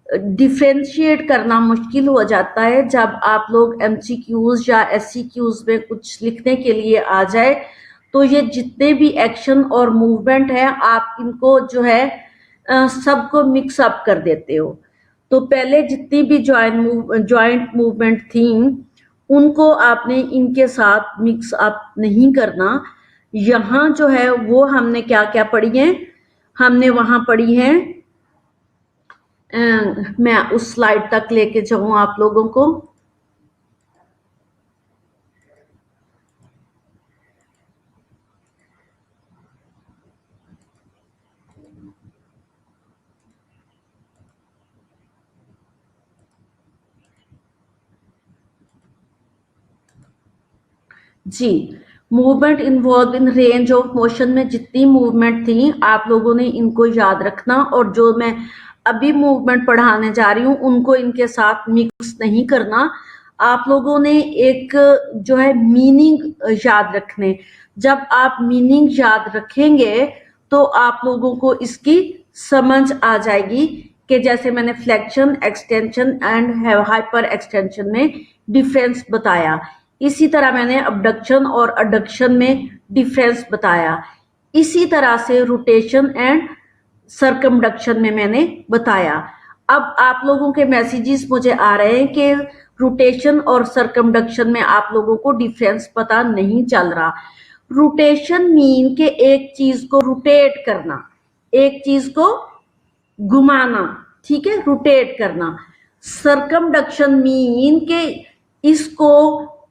डिफ्रेंशिएट करना मुश्किल हो जाता है जब आप लोग एमसीक्यूज या एससीक्यूज में कुछ लिखने के लिए आ जाए, तो ये जितने भी एक्शन और मूवमेंट है आप इनको जो है सबको मिक्स अप कर देते हो। तो पहले जितनी भी जॉइंट मूवमेंट थी उनको आपने इनके साथ मिक्स अप नहीं करना। यहाँ जो है वो हमने क्या क्या पढ़ी है, हमने वहां पढ़ी है, मैं उस स्लाइड तक लेके जाऊं आप लोगों को। जी, movement involve in range of motion में जितनी मूवमेंट थी आप लोगों ने इनको याद रखना, और जो मैं अभी मूवमेंट पढ़ाने जा रही हूँ उनको इनके साथ मिक्स नहीं करना। आप लोगों ने एक जो है मीनिंग याद रखने, जब आप मीनिंग याद रखेंगे तो आप लोगों को इसकी समझ आ जाएगी कि जैसे मैंने flexion, extension and hyper extension में डिफरेंस बताया, इसी तरह मैंने अबडक्शन और अडक्शन में डिफरेंस बताया, इसी तरह से रोटेशन एंड सरकमडक्शन में मैंने बताया। अब आप लोगों के मैसेजेस मुझे आ रहे हैं कि रोटेशन और सरकमडक्शन में आप लोगों को डिफरेंस पता नहीं चल रहा। रोटेशन मीन के एक चीज को रोटेट करना, एक चीज को घुमाना, ठीक है, रोटेट करना। सरकमडक्शन मीन के इसको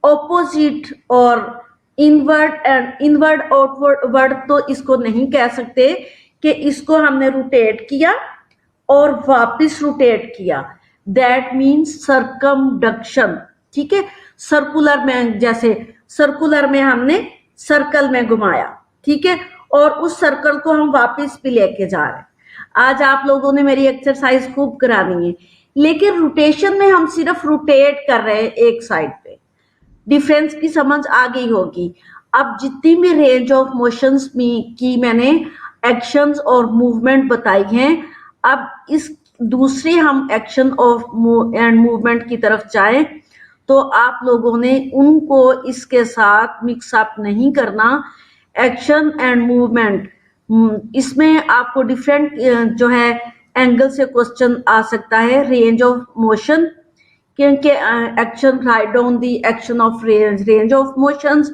ऑपोजिट और इनवर्ड आउटवर्ड तो इसको नहीं कह सकते कि इसको हमने रोटेट किया और वापस रोटेट किया, दैट मीन्स सरकमडक्शन, ठीक है। सर्कुलर में, जैसे सर्कुलर में हमने सर्कल में घुमाया, ठीक है, और उस सर्कल को हम वापस भी लेके जा रहे हैं। आज आप लोगों ने मेरी एक्सरसाइज खूब करानी है, लेकिन रोटेशन में हम सिर्फ रोटेट कर रहे हैं एक साइड पे। डिफरेंस की समझ आ गई होगी। अब जितनी भी रेंज ऑफ मोशंस में की मैंने एक्शंस और मूवमेंट बताई हैं, अब इस दूसरे हम एक्शन ऑफ एंड मूवमेंट की तरफ जाएं तो आप लोगों ने उनको इसके साथ मिक्स अप नहीं करना। एक्शन एंड मूवमेंट, इसमें आपको डिफरेंट जो है एंगल से क्वेश्चन आ सकता है, रेंज ऑफ मोशन, क्योंकि action, write down the action of range of motions.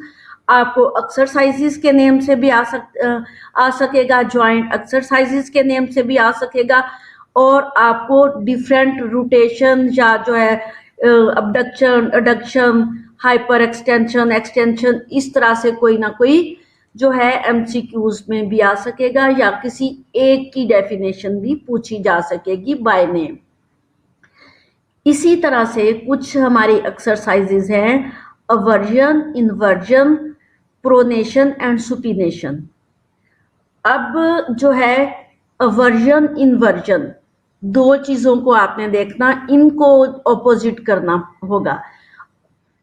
आपको एक्सरसाइजेस के नेम से भी आ सकेगा, जॉइंट एक्सरसाइजेस के नेम से भी आ सकेगा, और आपको डिफरेंट रोटेशन या जो है abduction, adduction, hyper extension, extension, इस तरह से कोई ना कोई जो है एमसीक्यूज में भी आ सकेगा, या किसी एक की डेफिनेशन भी पूछी जा सकेगी बाय नेम। इसी तरह से कुछ हमारी एक्सरसाइजेज हैं, aversion, inversion, pronation and supination. अब जो है अवर्जन, इन्वर्जन, दो चीजों को आपने देखना, इनको ऑपोजिट करना होगा।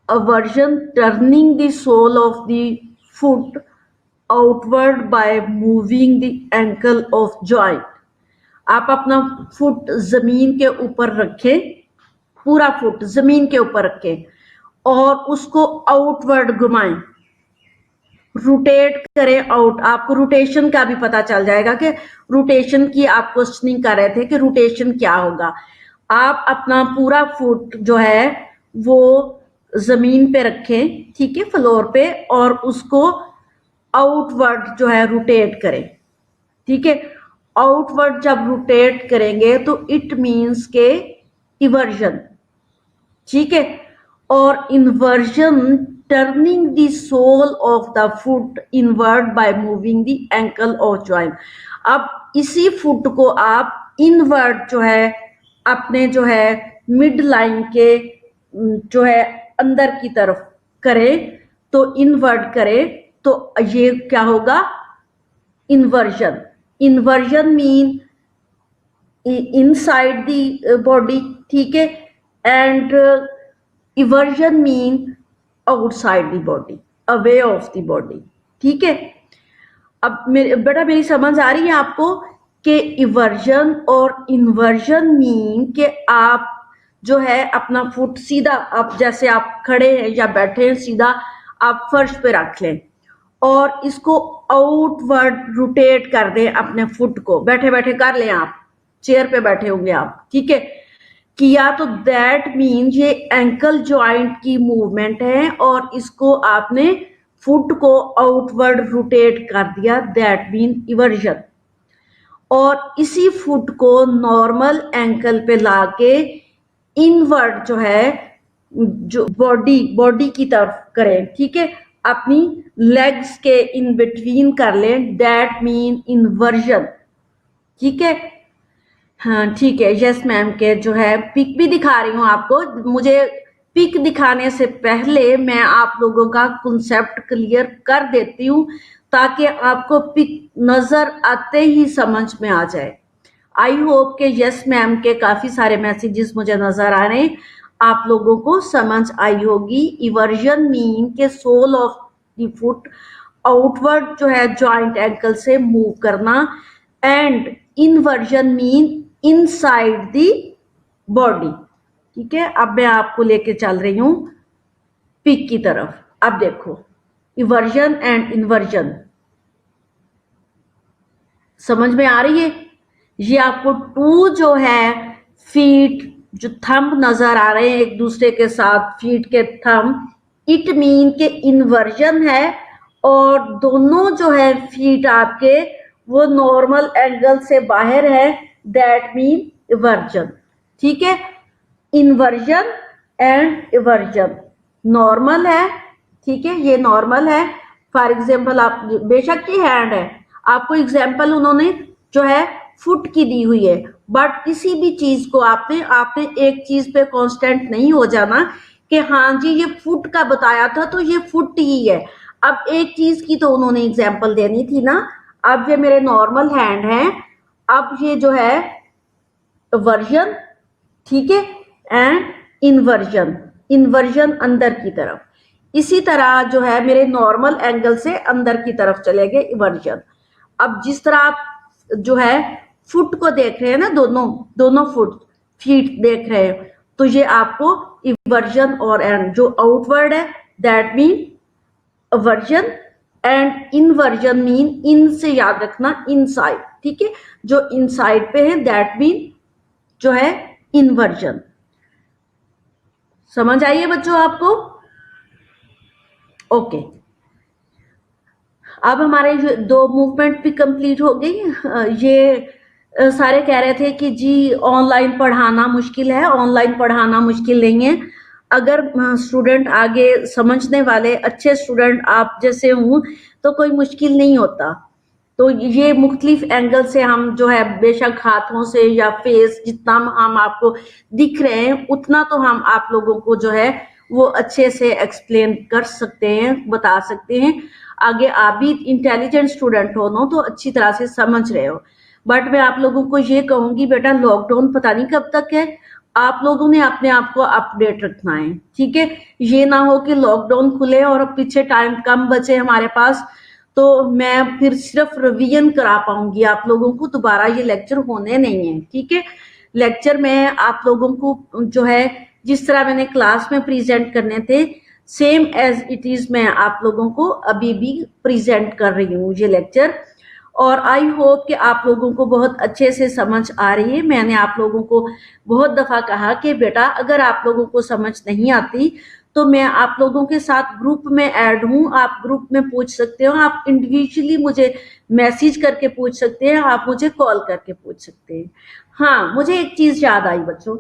Eversion, turning the sole of the foot outward by moving the ankle of joint. आप अपना फुट जमीन के ऊपर रखें, पूरा फुट जमीन के ऊपर रखें और उसको आउटवर्ड घुमाएं, रोटेट करें आउट। आपको रोटेशन का भी पता चल जाएगा कि रोटेशन की आप क्वेश्चनिंग कर रहे थे कि रोटेशन क्या होगा। आप अपना पूरा फुट जो है वो जमीन पे रखें, ठीक है, फ्लोर पे, और उसको आउटवर्ड जो है रोटेट करें, ठीक है। आउटवर्ड जब रोटेट करेंगे तो इट मीन्स के इवर्जन, ठीक है। और inversion, turning the sole of the foot inward by moving the ankle of joint. अब इसी फुट को आप इनवर्ड जो है अपने जो है मिड लाइन के जो है अंदर की तरफ करें, तो इनवर्ड करें, तो ये क्या होगा, inversion. Inversion mean inside the body, ठीक है, and eversion mean outside the body, away of the body, ठीक है। अब मेरी समझ आ रही है आपको कि इवर्जन और इन्वर्जन मीन कि आप जो है अपना फुट सीधा, आप जैसे आप खड़े हैं या बैठे हैं, सीधा आप फर्श पे रख लें और इसको आउटवर्ड रोटेट कर दें अपने फुट को। बैठे बैठे कर लें, आप चेयर पे बैठे होंगे आप, ठीक है, किया तो दैट मीन ये एंकल जॉइंट की मूवमेंट है और इसको आपने फुट को आउटवर्ड रोटेट कर दिया, दैट मीन इवर्जन। और इसी फुट को नॉर्मल एंकल पे लाके इनवर्ड जो है जो बॉडी की तरफ करें, ठीक है, अपनी लेग्स के इन बिटवीन कर लें, दैट मीन इन्वर्जन, ठीक है। हाँ ठीक है, यस मैम के जो है पिक भी दिखा रही हूँ आपको। मुझे पिक दिखाने से पहले मैं आप लोगों का कॉन्सेप्ट क्लियर कर देती हूँ ताकि आपको पिक नजर आते ही समझ में आ जाए। आई होप के यस मैम के काफी सारे मैसेजेस मुझे नजर आ रहे हैं, आप लोगों को समझ आई होगी। इवर्जन मीन के sole of the foot outward जो है जॉइंट एंकल से मूव करना, and inversion mean inside the body, ठीक है। अब मैं आपको लेके चल रही हूं पिक की तरफ। अब देखो इवर्जन एंड इन्वर्जन समझ में आ रही है। ये आपको टू जो है फीट जो थंब नजर आ रहे हैं एक दूसरे के साथ, फीट के थंब, इट मीन के इन्वर्जन है, और दोनों जो है फीट आपके वो नॉर्मल एंगल से बाहर है, दैट मीन इवर्जन, ठीक है। इन्वर्जन एंड इवर्जन नॉर्मल है, ठीक है, ये नॉर्मल है। फॉर एग्जाम्पल आप बेशक की हैंड है, आपको एग्जाम्पल उन्होंने जो है फुट की दी हुई है, बट किसी भी चीज को आपने एक चीज पे कांस्टेंट नहीं हो जाना कि हाँ जी ये फुट का बताया था तो ये फुट ही है। अब एक चीज की तो उन्होंने एग्जाम्पल देनी थी ना। अब ये मेरे नॉर्मल हैंड है, अब ये जो है वर्जन, ठीक है, एंड इन्वर्जन, इन्वर्जन अंदर की तरफ। इसी तरह जो है मेरे नॉर्मल एंगल से अंदर की तरफ चले गए इवर्जन। अब जिस तरह आप जो है फुट को देख रहे हैं ना, दोनों फीट देख रहे हैं, तो ये आपको इवर्जन और एंड जो आउटवर्ड है that mean aversion, and inversion mean in से याद रखना इनसाइड, ठीक है। जो इनसाइड पे है दैट मीन जो है इन्वर्जन। समझ आइए बच्चों आपको? ओके, अब हमारे दो मूवमेंट भी कंप्लीट हो गई। सारे कह रहे थे कि जी ऑनलाइन पढ़ाना मुश्किल है, ऑनलाइन पढ़ाना मुश्किल नहीं है। अगर स्टूडेंट आगे समझने वाले अच्छे स्टूडेंट आप जैसे हों तो कोई मुश्किल नहीं होता। तो ये मुख्तलिफ एंगल से हम जो है बेशक हाथों से या फेस जितना हम आपको दिख रहे हैं उतना तो हम आप लोगों को जो है वो अच्छे से एक्सप्लेन कर सकते हैं, बता सकते हैं। आगे आप भी इंटेलिजेंट स्टूडेंट हो ना तो अच्छी तरह से समझ रहे हो। बट मैं आप लोगों को ये कहूंगी बेटा लॉकडाउन पता नहीं कब तक है, आप लोगों ने अपने आप को अपडेट रखना है, ठीक है। ये ना हो कि लॉकडाउन खुले और पीछे टाइम कम बचे हमारे पास तो मैं फिर सिर्फ रिवीजन करा पाऊंगी आप लोगों को, दोबारा ये लेक्चर होने नहीं है, ठीक है। लेक्चर में आप लोगों को जो है जिस तरह मैंने क्लास में प्रेजेंट करने थे सेम एज इट इज मैं आप लोगों को अभी भी प्रेजेंट कर रही हूँ ये लेक्चर। और आई होप कि आप लोगों को बहुत अच्छे से समझ आ रही है। मैंने आप लोगों को बहुत दफा कहा कि बेटा अगर आप लोगों को समझ नहीं आती तो मैं आप लोगों के साथ ग्रुप में ऐड हूँ, आप ग्रुप में पूछ सकते हो, आप इंडिविजुअली मुझे मैसेज करके पूछ सकते हैं, आप मुझे कॉल करके पूछ सकते हैं। हाँ, मुझे एक चीज याद आई बच्चों,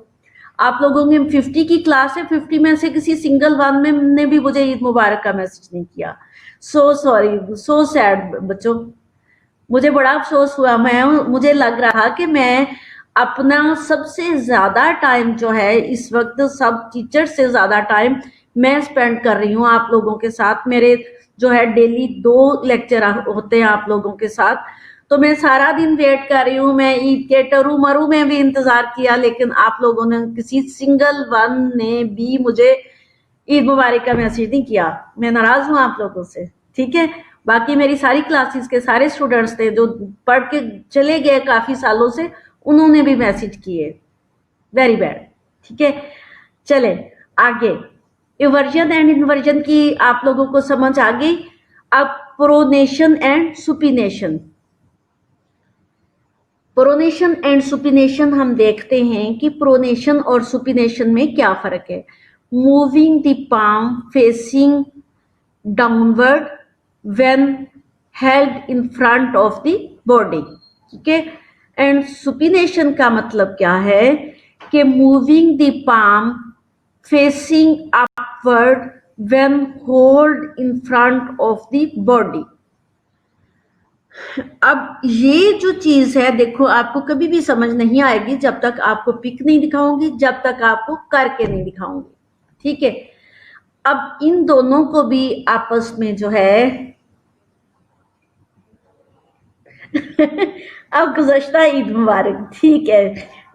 आप लोगों की 50 की क्लास है, 50 में से किसी सिंगल वन में ने भी मुझे ईद मुबारक का मैसेज नहीं किया। सो सॉरी, सो सैड बच्चों, मुझे बड़ा अफसोस हुआ। मुझे लग रहा कि मैं अपना सबसे ज्यादा टाइम जो है इस वक्त सब टीचर से ज्यादा टाइम मैं स्पेंड कर रही हूँ आप लोगों के साथ। मेरे जो है डेली 2 लेक्चर होते हैं आप लोगों के साथ, तो मैं सारा दिन वेट कर रही हूँ। मैं ईद के टरू मरू में भी इंतजार किया लेकिन आप लोगों ने किसी सिंगल वन ने भी मुझे ईद मुबारक का मैसेज नहीं किया। मैं नाराज हूँ आप लोगों से, ठीक है। बाकी मेरी सारी क्लासेस के सारे स्टूडेंट्स थे जो पढ़ के चले गए काफी सालों से, उन्होंने भी मैसेज किए। वेरी बैड, ठीक है। चले आगे, इवर्जन एंड इन्वर्जन की आप लोगों को समझ आ गई। अब pronation and supination. Pronation and supination हम देखते हैं कि प्रोनेशन और सुपिनेशन में क्या फर्क है। Moving the palm facing downward when held in front of the body, ठीक है। एंड सुपिनेशन का मतलब क्या है कि moving the palm facing upward when hold in front of the body. अब ये जो चीज है देखो आपको कभी भी समझ नहीं आएगी जब तक आपको पिक नहीं दिखाऊंगी, जब तक आपको करके नहीं दिखाऊंगी, ठीक है। अब इन दोनों को भी आपस में जो है अब गुज़श्ता ईद मुबारक, ठीक है,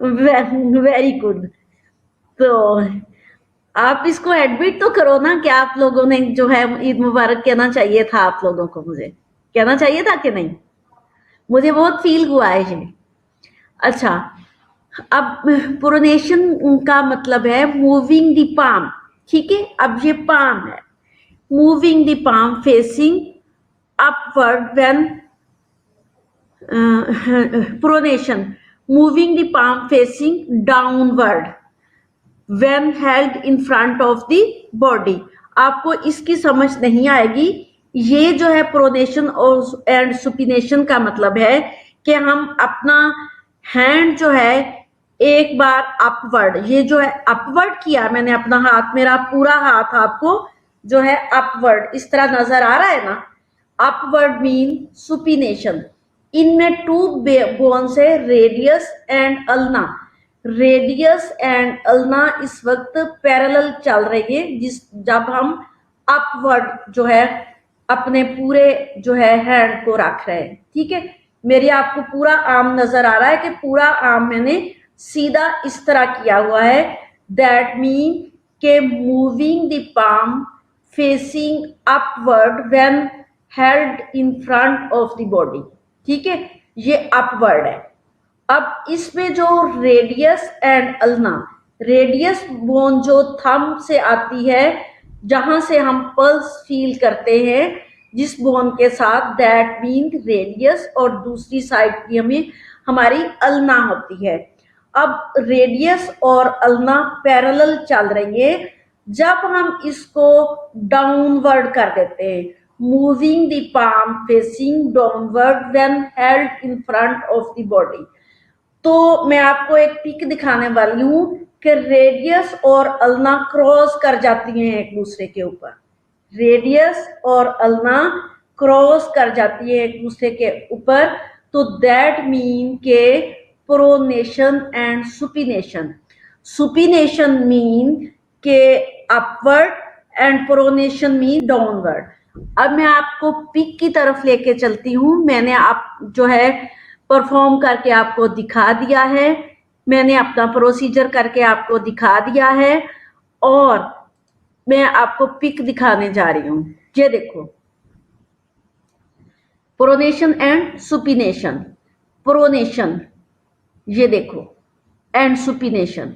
वेरी गुड। तो आप इसको एडमिट तो करो ना कि आप लोगों ने जो है ईद मुबारक कहना चाहिए था, आप लोगों को मुझे कहना चाहिए था कि नहीं? मुझे बहुत फील हुआ है ये। अच्छा, अब प्रोनेशन का मतलब है मूविंग द पाम, ठीक है। अब ये पाम है, moving the palm facing upward when pronation, moving the palm facing downward when held in front of the body. आपको इसकी समझ नहीं आएगी। ये जो है प्रोनेशन और एंड सुपिनेशन का मतलब है कि हम अपना हैंड जो है एक बार अपवर्ड, ये जो है अपवर्ड किया मैंने अपना हाथ, मेरा पूरा हाथ आपको जो है अपवर्ड इस तरह नजर आ रहा है ना, अपवर्ड मीन सुपिनेशन। इनमें 2 बोन्स है, radius and ulna. Radius and ulna इस वक्त पैरेलल चल रही है जब हम अपवर्ड जो है अपने पूरे जो है हैंड को रख रहे हैं, ठीक है। मेरी आपको पूरा आर्म नजर आ रहा है कि पूरा आर्म मैंने सीधा इस तरह किया हुआ है। दैट मीन के moving the palm facing upward when held in front of the body, ठीक है, ये अपवर्ड है। अब इसमें जो radius and ulna, radius bone जो थंब से आती है जहां से हम पल्स फील करते हैं, जिस बोन के साथ, दैट मीन रेडियस, और दूसरी साइड की हमें हमारी अल्ना होती है। अब रेडियस और अल्ना पैरेलल चल रही है। जब हम इसको डाउनवर्ड कर देते हैं, moving the palm facing downward when held in front of the body, तो मैं आपको एक पिक दिखाने वाली हूं कि रेडियस और अल्ना क्रॉस कर जाती हैं एक दूसरे के ऊपर। रेडियस और अल्ना क्रॉस कर जाती है एक दूसरे के ऊपर, तो दैट मीन के pronation and supination. Supination mean के upward and pronation mean downward. अब मैं आपको पिक की तरफ लेके चलती हूँ। मैंने आप जो है परफॉर्म करके आपको दिखा दिया है, मैंने अपना प्रोसीजर करके आपको दिखा दिया है, और मैं आपको पिक दिखाने जा रही हूँ। ये देखो, प्रोनेशन एंड सुपिनेशन। प्रोनेशन, ये देखो, एंड सुपिनेशन।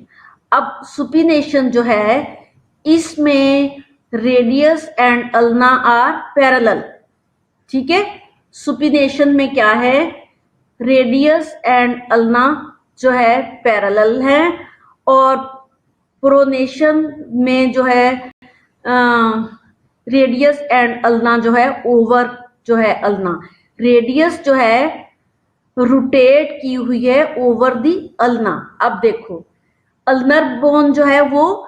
अब सुपिनेशन जो है, इसमें radius and ulna are parallel, ठीक है। सुपिनेशन में क्या है, रेडियस एंड अल्ना जो है पैरेलल है, और प्रोनेशन में जो है रेडियस एंड अल्ना जो है ओवर जो है अल्ना, रेडियस जो है रोटेट की हुई है ओवर दी अल्ना। अब देखो, अल्नर बोन जो है वो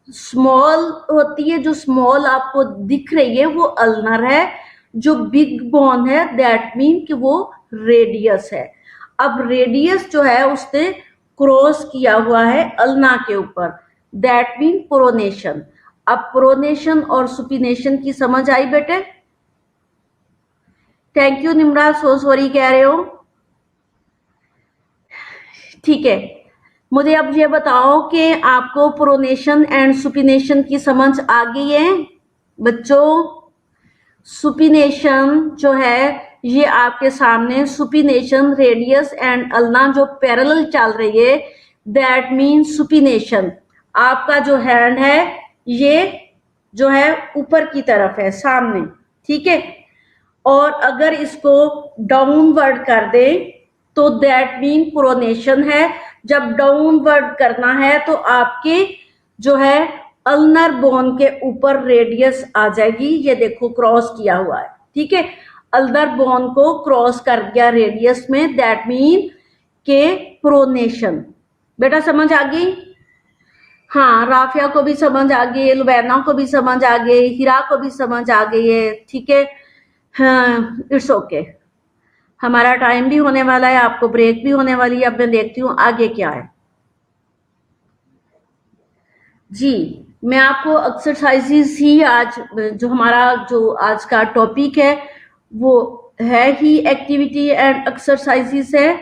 स्मॉल होती है, जो स्मॉल आपको दिख रही है वो अल्नर है, जो बिग बोन है दैट मीन कि वो रेडियस है। अब रेडियस जो है उसने क्रॉस किया हुआ है अल्ना के ऊपर, दैट मीन प्रोनेशन। अब प्रोनेशन और सुपिनेशन की समझ आई बेटे? Thank you Nimra, so sorry कह रहे हो, ठीक है। मुझे अब ये बताओ कि आपको प्रोनेशन एंड सुपिनेशन की समझ आ गई है बच्चों? सुपिनेशन जो है ये आपके सामने, सुपिनेशन रेडियस एंड अल्ना जो पैरेलल चल रही है, दैट मीन सुपिनेशन। आपका जो हैंड है ये जो है ऊपर की तरफ है, सामने, ठीक है। और अगर इसको डाउनवर्ड कर दें तो दैट मीन प्रोनेशन है। जब डाउनवर्ड करना है तो आपके जो है अल्नर बोन के ऊपर रेडियस आ जाएगी। ये देखो क्रॉस किया हुआ है, ठीक है। अल्नर बोन को क्रॉस कर गया रेडियस में, दैट मीन के प्रोनेशन। बेटा समझ आ गई? हाँ, राफिया को भी समझ आ गई, लुबैना को भी समझ आ गई, हिरा को भी समझ आ गई है, ठीक है। हाँ, इट्स ओके। हमारा टाइम भी होने वाला है, आपको ब्रेक भी होने वाली है। अब मैं देखती हूँ आगे क्या है। जी, मैं आपको एक्सरसाइजेस ही आज जो हमारा जो आज का टॉपिक है वो है ही एक्टिविटी एंड एक्सरसाइजेस है।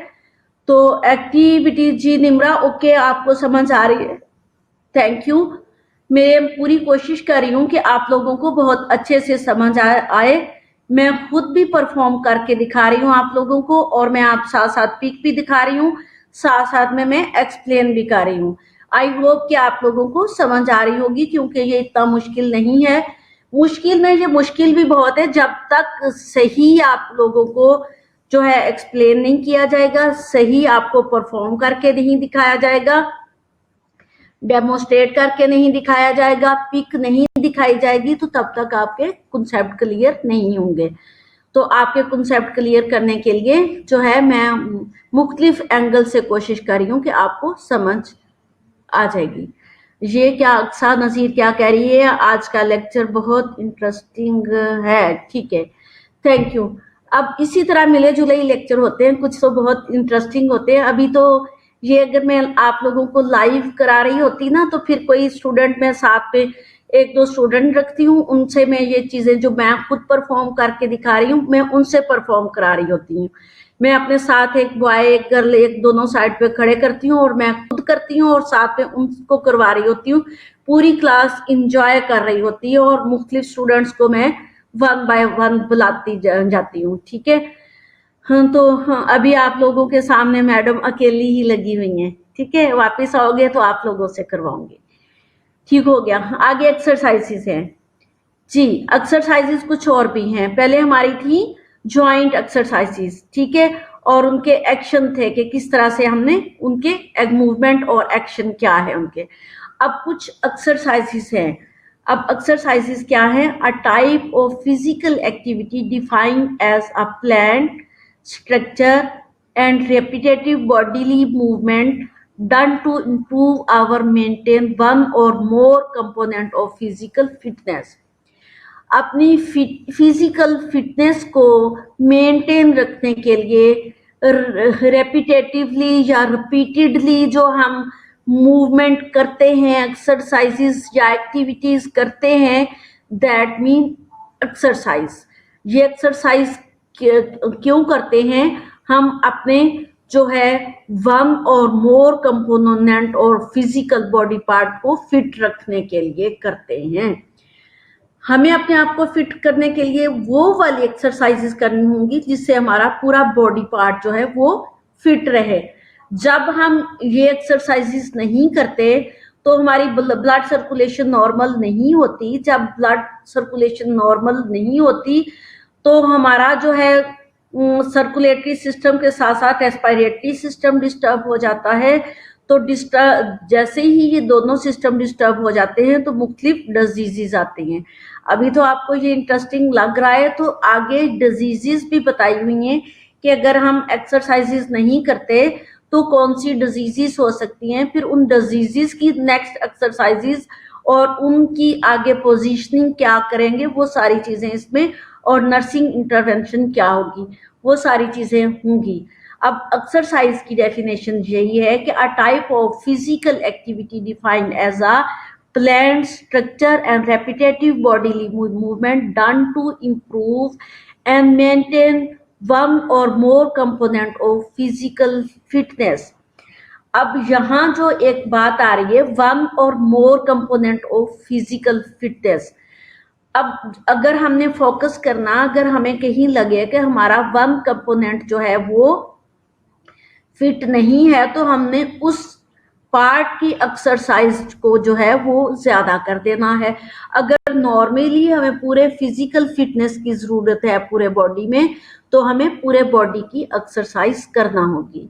तो एक्टिविटी, जी निम्रा, ओके, आपको समझ आ रही है, थैंक यू। मैं पूरी कोशिश कर रही हूँ कि आप लोगों को बहुत अच्छे से समझ आए। मैं खुद भी परफॉर्म करके दिखा रही हूँ आप लोगों को, और मैं आप साथ साथ पिक भी दिखा रही हूँ, साथ साथ में मैं एक्सप्लेन भी कर रही हूँ। आई होप कि आप लोगों को समझ आ रही होगी, क्योंकि ये इतना मुश्किल नहीं है। मुश्किल में ये मुश्किल भी बहुत है जब तक सही आप लोगों को जो है एक्सप्लेन नहीं किया जाएगा, सही आपको परफॉर्म करके नहीं दिखाया जाएगा, डेमोस्ट्रेट करके नहीं दिखाया जाएगा, पिक नहीं दिखाई जाएगी, तो तब तक आपके कॉन्सेप्ट क्लियर नहीं होंगे। तो आपके कॉन्सेप्ट क्लियर करने के लिए जो है मैं मुख्तलिफ एंगल से कोशिश कर रही हूँ कि आपको समझ आ जाएगी। ये क्या अक्सा नज़ीर क्या कह रही है, आज का लेक्चर बहुत इंटरेस्टिंग है, ठीक है, थैंक यू। अब इसी तरह मिले जुले ही लेक्चर होते हैं, कुछ तो बहुत इंटरेस्टिंग होते हैं। अभी तो ये अगर मैं आप लोगों को लाइव करा रही होती ना, तो फिर कोई स्टूडेंट मैं साथ पे एक दो स्टूडेंट रखती हूँ, उनसे मैं ये चीजें जो मैं खुद परफॉर्म करके दिखा रही हूँ, मैं उनसे परफॉर्म करा रही होती हूँ। मैं अपने साथ एक बॉय एक गर्ल एक दोनों साइड पे खड़े करती हूँ, और मैं खुद करती हूँ, और साथ में उनको करवा रही होती हूँ। पूरी क्लास इंजॉय कर रही होती है, और मुख्तलिफ स्टूडेंट्स को मैं वन बाय वन बुलाती जाती हूँ, ठीक है। हाँ, तो हाँ, अभी आप लोगों के सामने मैडम अकेली ही लगी हुई हैं, ठीक है। वापस आओगे तो आप लोगों से करवाऊंगी, ठीक हो गया। आगे एक्सरसाइजेस हैं। जी, एक्सरसाइजेस कुछ और भी हैं। पहले हमारी थी जॉइंट एक्सरसाइजेस, ठीक है, और उनके एक्शन थे कि किस तरह से हमने उनके मूवमेंट और एक्शन क्या है उनके। अब कुछ एक्सरसाइजेस हैं। अब एक्सरसाइजेस क्या है? A type of physical activity defined as a plan structure and repetitive bodily movement done to improve our maintain one or more component of physical fitness। अपनी फिजिकल फिटनेस को मेंटेन रखने के लिए repetitively या repeatedly जो हम movement करते हैं, एक्सरसाइजेस या एक्टिविटीज करते हैं, दैट मीन एक्सरसाइज। ये एक्सरसाइज क्यों करते हैं? हम अपने जो है वन और मोर कंपोनेंट और फिजिकल बॉडी पार्ट को फिट रखने के लिए करते हैं। हमें अपने आप को फिट करने के लिए वो वाली एक्सरसाइजेस करनी होंगी जिससे हमारा पूरा बॉडी पार्ट जो है वो फिट रहे। जब हम ये एक्सरसाइजेस नहीं करते तो हमारी ब्लड सर्कुलेशन नॉर्मल नहीं होती। जब ब्लड सर्कुलेशन नॉर्मल नहीं होती तो हमारा जो है सर्कुलेटरी सिस्टम के साथ साथ रेस्पिरेटरी सिस्टम डिस्टर्ब हो जाता है। तो डिस्टर्ब जैसे ही ये दोनों सिस्टम डिस्टर्ब हो जाते हैं तो मुख्तलिफ डिजीजेज आती हैं। अभी तो आपको ये इंटरेस्टिंग लग रहा है, तो आगे डिजीजेस भी बताई हुई हैं कि अगर हम एक्सरसाइजेस नहीं करते तो कौन सी डिजीजेस हो सकती हैं, फिर उन डिजीजेस की नेक्स्ट एक्सरसाइजेस और उनकी आगे पोजीशनिंग क्या करेंगे, वो सारी चीजें इसमें, और नर्सिंग इंटरवेंशन क्या होगी, वो सारी चीजें होंगी। अब एक्सरसाइज की डेफिनेशन यही है कि a type of physical activity defined as a planned structure and repetitive bodily movement done to improve and maintain one or more component of physical fitness। अब यहाँ जो एक बात आ रही है, वन और मोर कंपोनेंट ऑफ फिजिकल फिटनेस। अब अगर हमने फोकस करना, अगर हमें कहीं लगे कि हमारा वन कंपोनेंट जो है वो फिट नहीं है तो हमने उस पार्ट की एक्सरसाइज को जो है वो ज्यादा कर देना है। अगर नॉर्मली हमें पूरे फिजिकल फिटनेस की जरूरत है पूरे बॉडी में, तो हमें पूरे बॉडी की एक्सरसाइज करना होगी।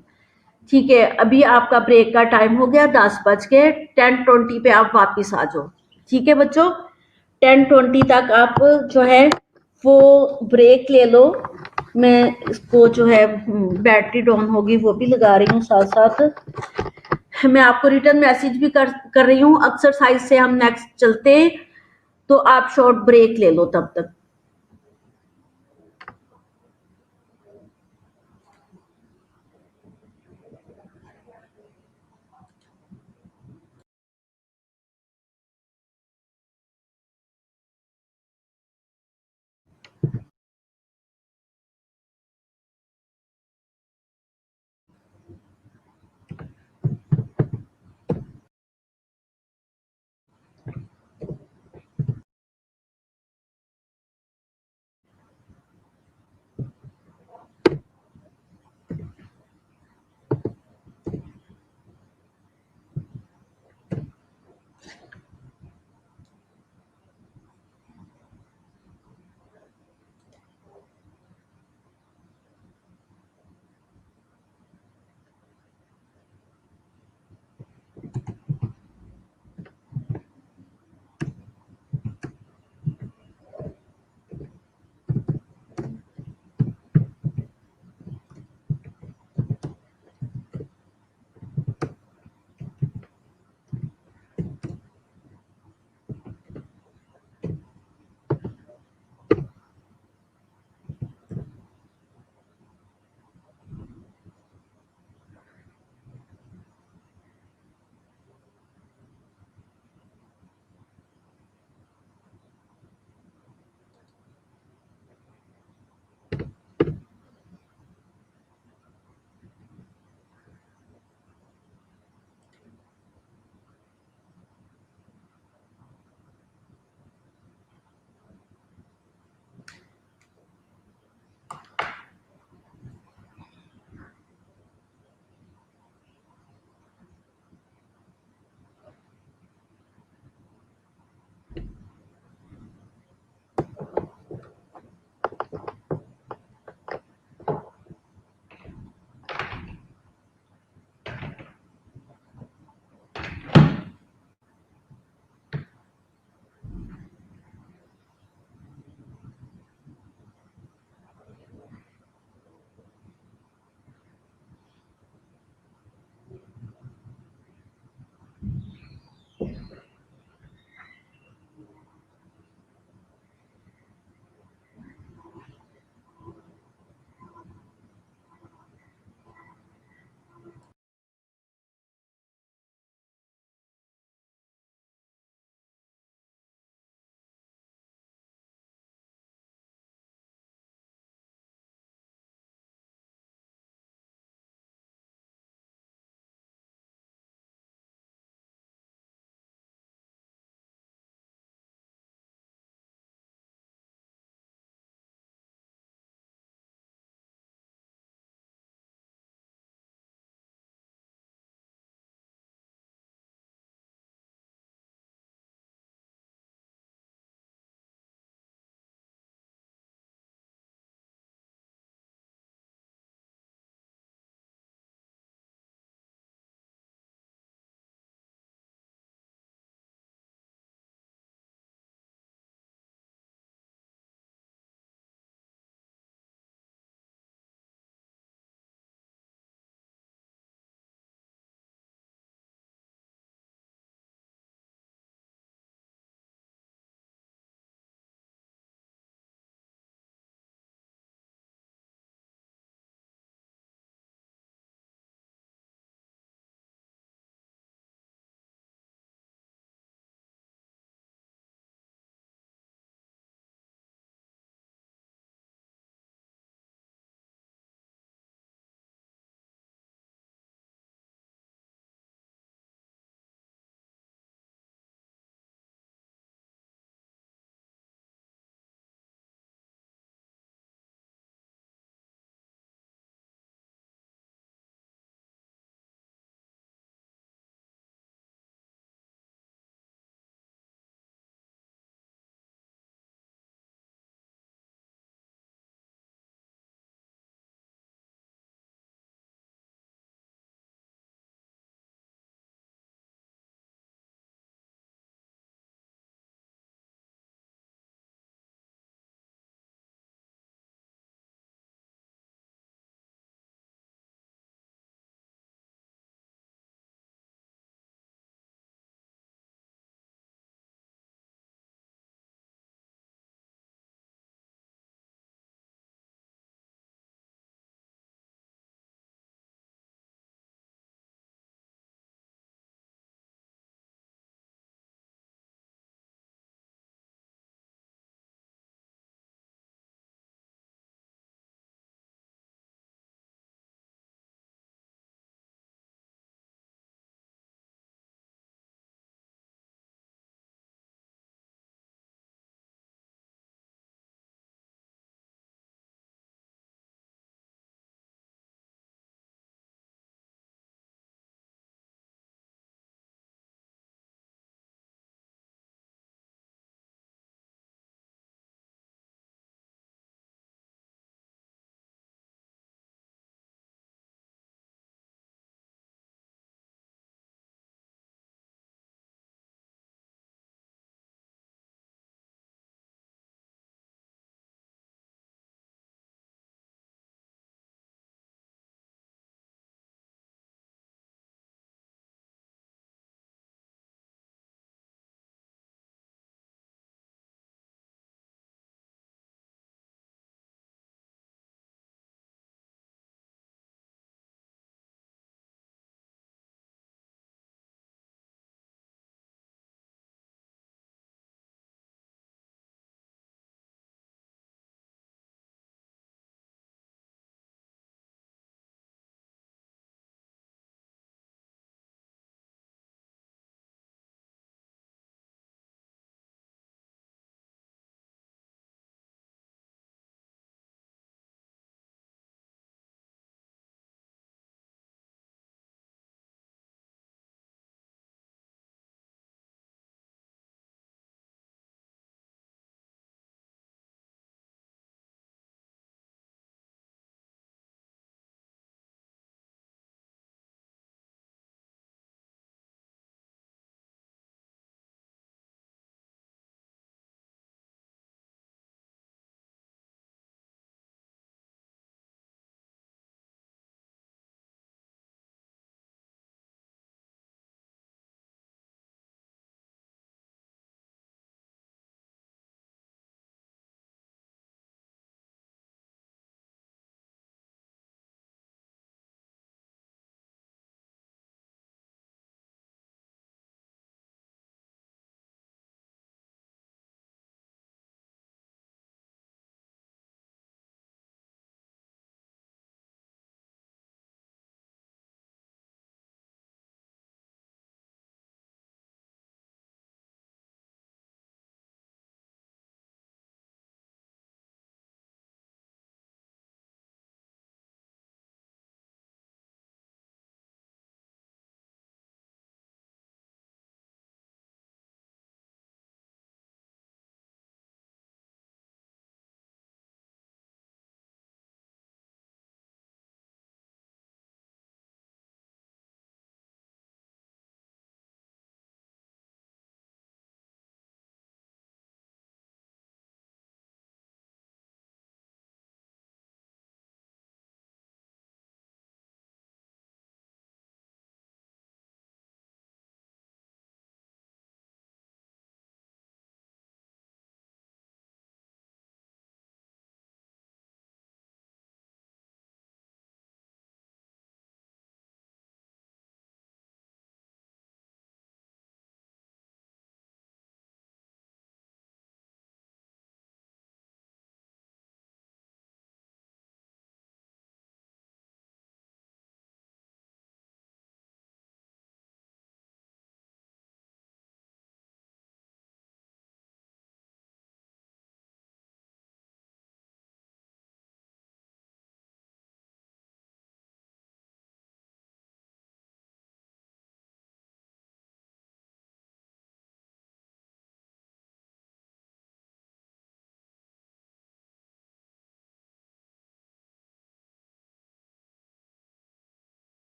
ठीक है, अभी आपका ब्रेक का टाइम हो गया, 10 बज के 10:20 पे आप वापिस आ जाओ। ठीक है बच्चों, 10:20 तक आप जो है वो ब्रेक ले लो। मैं इसको जो है बैटरी डाउन होगी वो भी लगा रही हूँ, साथ साथ मैं आपको रिटर्न मैसेज भी कर रही हूँ। एक्सरसाइज से हम नेक्स्ट चलते हैं, तो आप शॉर्ट ब्रेक ले लो तब तक।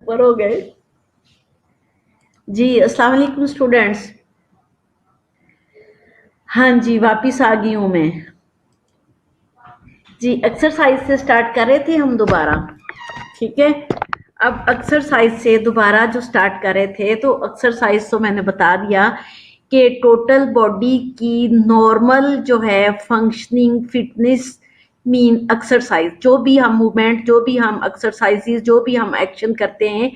ऊपर हो गए जी। अस्सलाम वालेकुम स्टूडेंट्स। हाँ जी, वापिस आ गई हूँ मैं जी। एक्सरसाइज से स्टार्ट कर रहे थे हम दोबारा, ठीक है। अब एक्सरसाइज से दोबारा जो स्टार्ट कर रहे थे, तो एक्सरसाइज तो मैंने बता दिया कि टोटल बॉडी की नॉर्मल जो है फंक्शनिंग फिटनेस मीन एक्सरसाइज, जो भी हम मूवमेंट, जो भी हम एक्सरसाइजेज, जो भी हम एक्शन करते हैं,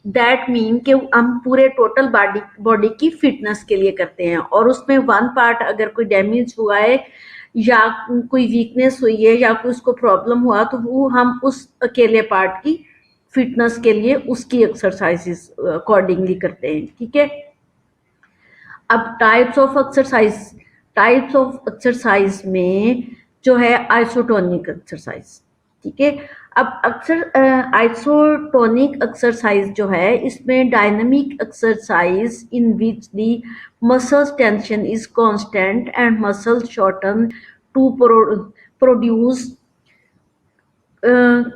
दैट मीन कि हम पूरे टोटल बॉडी की फिटनेस के लिए करते हैं। और उसमें वन पार्ट अगर कोई डैमेज हुआ है या कोई वीकनेस हुई है या कोई उसको प्रॉब्लम हुआ, तो वो हम उस अकेले पार्ट की फिटनेस के लिए उसकी एक्सरसाइजेस अकॉर्डिंगली करते हैं, ठीक है। अब टाइप्स ऑफ एक्सरसाइज में जो है आइसोटोनिक एक्सरसाइज, ठीक है। अब अक्सर आइसोटोनिक एक्सरसाइज जो है, इसमें dynamic exercise in which the muscles tension is constant and muscle shorten to produce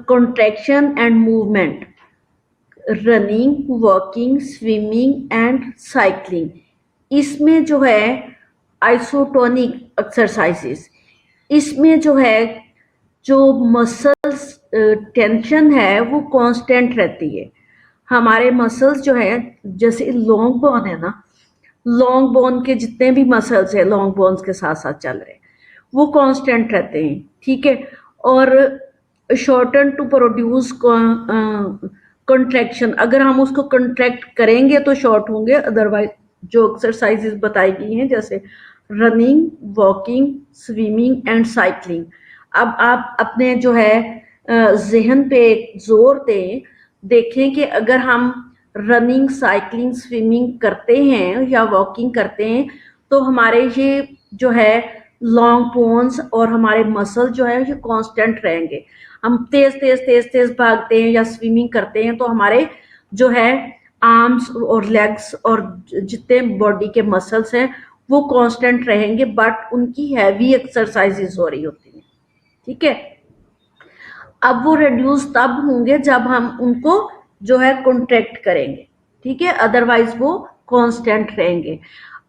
contraction and movement, running, walking, swimming and cycling. इसमें जो है आइसोटोनिक एक्सरसाइजेस, इसमें जो है जो मसल्स टेंशन है वो कांस्टेंट रहती है। हमारे मसल्स जो है, जैसे लॉन्ग बोन है ना, लॉन्ग बोन के जितने भी मसल्स है लॉन्ग बोन्स के साथ साथ चल रहे हैं, वो कांस्टेंट रहते हैं, ठीक है। और शॉर्टन टू प्रोड्यूस कंट्रैक्शन, अगर हम उसको कंट्रैक्ट करेंगे तो शॉर्ट होंगे, अदरवाइज जो एक्सरसाइजेस बताई गई हैं जैसे running, walking, swimming and cycling. अब आप अपने जो है जहन पे जोर दें, देखें कि अगर हम रनिंग, साइकिलिंग, स्विमिंग करते हैं या वॉकिंग करते हैं, तो हमारे ये जो है लॉन्ग बोन्स और हमारे मसल जो है ये कांस्टेंट रहेंगे। हम तेज तेज तेज तेज भागते हैं या स्विमिंग करते हैं, तो हमारे जो है आर्म्स और लेग्स और जितने बॉडी के मसल्स हैं वो कांस्टेंट रहेंगे, बट उनकी हैवी एक्सरसाइजेस हो रही होती हैं, ठीक है। अब वो रिड्यूस तब होंगे जब हम उनको जो है कॉन्ट्रैक्ट करेंगे, ठीक है, अदरवाइज वो कांस्टेंट रहेंगे।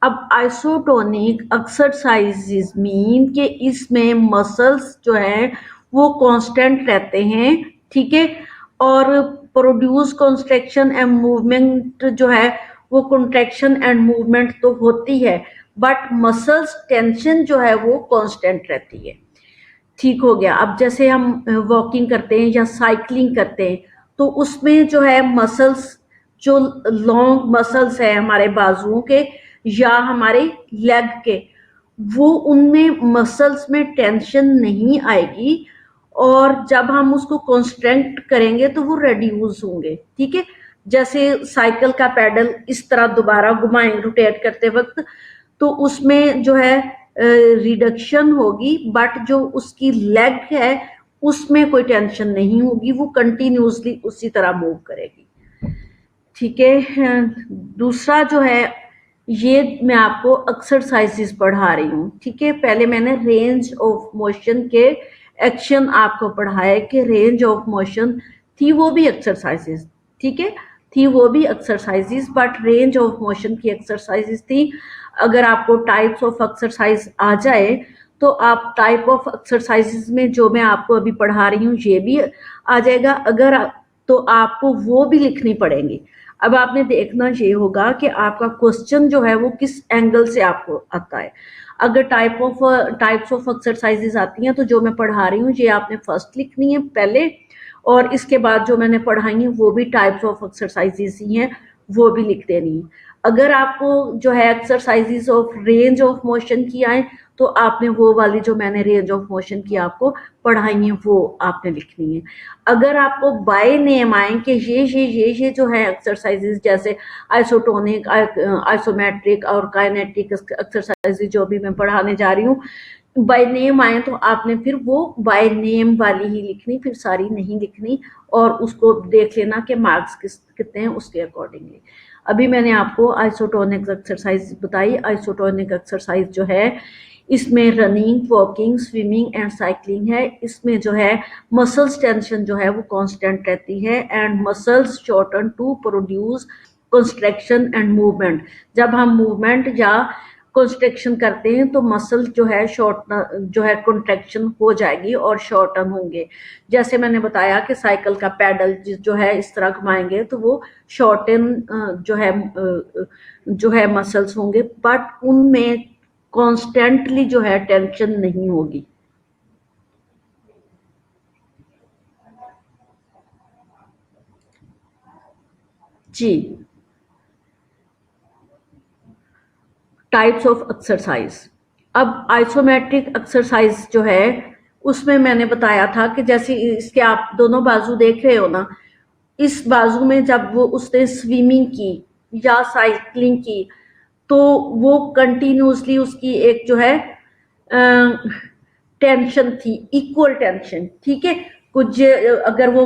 अब आइसोटोनिक एक्सरसाइजेज मीन कि इसमें मसल्स जो है वो कांस्टेंट रहते हैं, ठीक है। और प्रोड्यूस कॉन्स्ट्रक्शन एंड मूवमेंट जो है वो कॉन्ट्रैक्शन एंड मूवमेंट तो होती है, बट मसल्स टेंशन जो है वो कांस्टेंट रहती है, ठीक हो गया। अब जैसे हम वॉकिंग करते हैं या साइकिलिंग करते हैं, तो उसमें जो है मसल्स, जो लॉन्ग मसल्स है हमारे बाजुओं के या हमारे लेग के, वो उनमें मसल्स में टेंशन नहीं आएगी, और जब हम उसको कॉन्स्ट्रेंट करेंगे तो वो रिड्यूस होंगे, ठीक है। जैसे साइकिल का पैडल इस तरह दोबारा घुमाएं रोटेट करते वक्त, तो उसमें जो है रिडक्शन होगी, बट जो उसकी लेग है उसमें कोई टेंशन नहीं होगी, वो कंटिन्यूसली उसी तरह मूव करेगी, ठीक है। दूसरा जो है, ये मैं आपको एक्सरसाइजेस पढ़ा रही हूँ, ठीक है। पहले मैंने रेंज ऑफ मोशन के एक्शन आपको पढ़ाया कि रेंज ऑफ मोशन थी वो भी एक्सरसाइजेस, ठीक है, थी वो भी exercises, but range of motion की एक्सरसाइजेस थी। अगर आपको टाइप्स ऑफ एक्सरसाइज आ जाए तो आप टाइप ऑफ एक्सरसाइजेस में जो मैं आपको अभी पढ़ा रही हूँ ये भी आ जाएगा, अगर तो आपको वो भी लिखनी पड़ेंगी। अब आपने देखना ये होगा कि आपका क्वेश्चन जो है वो किस एंगल से आपको आता है। अगर टाइप्स ऑफ एक्सरसाइजेस आती हैं, तो जो मैं पढ़ा रही हूँ ये आपने फर्स्ट लिखनी है पहले, और इसके बाद जो मैंने पढ़ाई है वो भी टाइप्स ऑफ एक्सरसाइजेस ही हैं, वो भी लिख देनी है। अगर आपको जो है exercises of range of motion की आए, तो आपने वो वाली जो मैंने रेंज ऑफ मोशन की आपको पढ़ाई है वो आपने लिखनी है। अगर आपको बाय नेम आए कि ये जो है एक्सरसाइजेस, जैसे आइसोटोनिक, आइसोमेट्रिक और काइनेटिक एक्सरसाइजेस जो भी मैं पढ़ाने जा रही हूँ, बाय नेम आए, तो आपने फिर वो बाय नेम वाली ही लिखनी, फिर सारी नहीं लिखनी, और उसको देख लेना कि मार्क्स कितने हैं उसके अकॉर्डिंगली। अभी मैंने आपको आइसोटोनिक एक्सरसाइज बताई। आइसोटोनिक एक्सरसाइज जो है इसमें running, walking, swimming and cycling है। इसमें जो है मसल्स टेंशन जो है वो कांस्टेंट रहती है and muscles shorten to produce construction and movement. जब हम मूवमेंट या कंस्ट्रक्शन करते हैं तो मसल जो है शॉर्ट जो है कंट्रैक्शन हो जाएगी और शॉर्टन होंगे। जैसे मैंने बताया कि साइकिल का पैडल जो है इस तरह घुमाएंगे तो वो शॉर्टन जो है मसल्स होंगे, बट उनमें कॉन्स्टेंटली जो है टेंशन नहीं होगी। जी, टाइप्स ऑफ एक्सरसाइज। अब आइसोमेट्रिक एक्सरसाइज जो है उसमें मैंने बताया था कि जैसे इसके आप दोनों बाजू देख रहे हो ना, इस बाजू में जब वो उसने स्विमिंग की या साइकिलिंग की तो वो कंटिन्यूसली उसकी एक जो है टेंशन थी, इक्वल टेंशन, ठीक है। कुछ अगर वो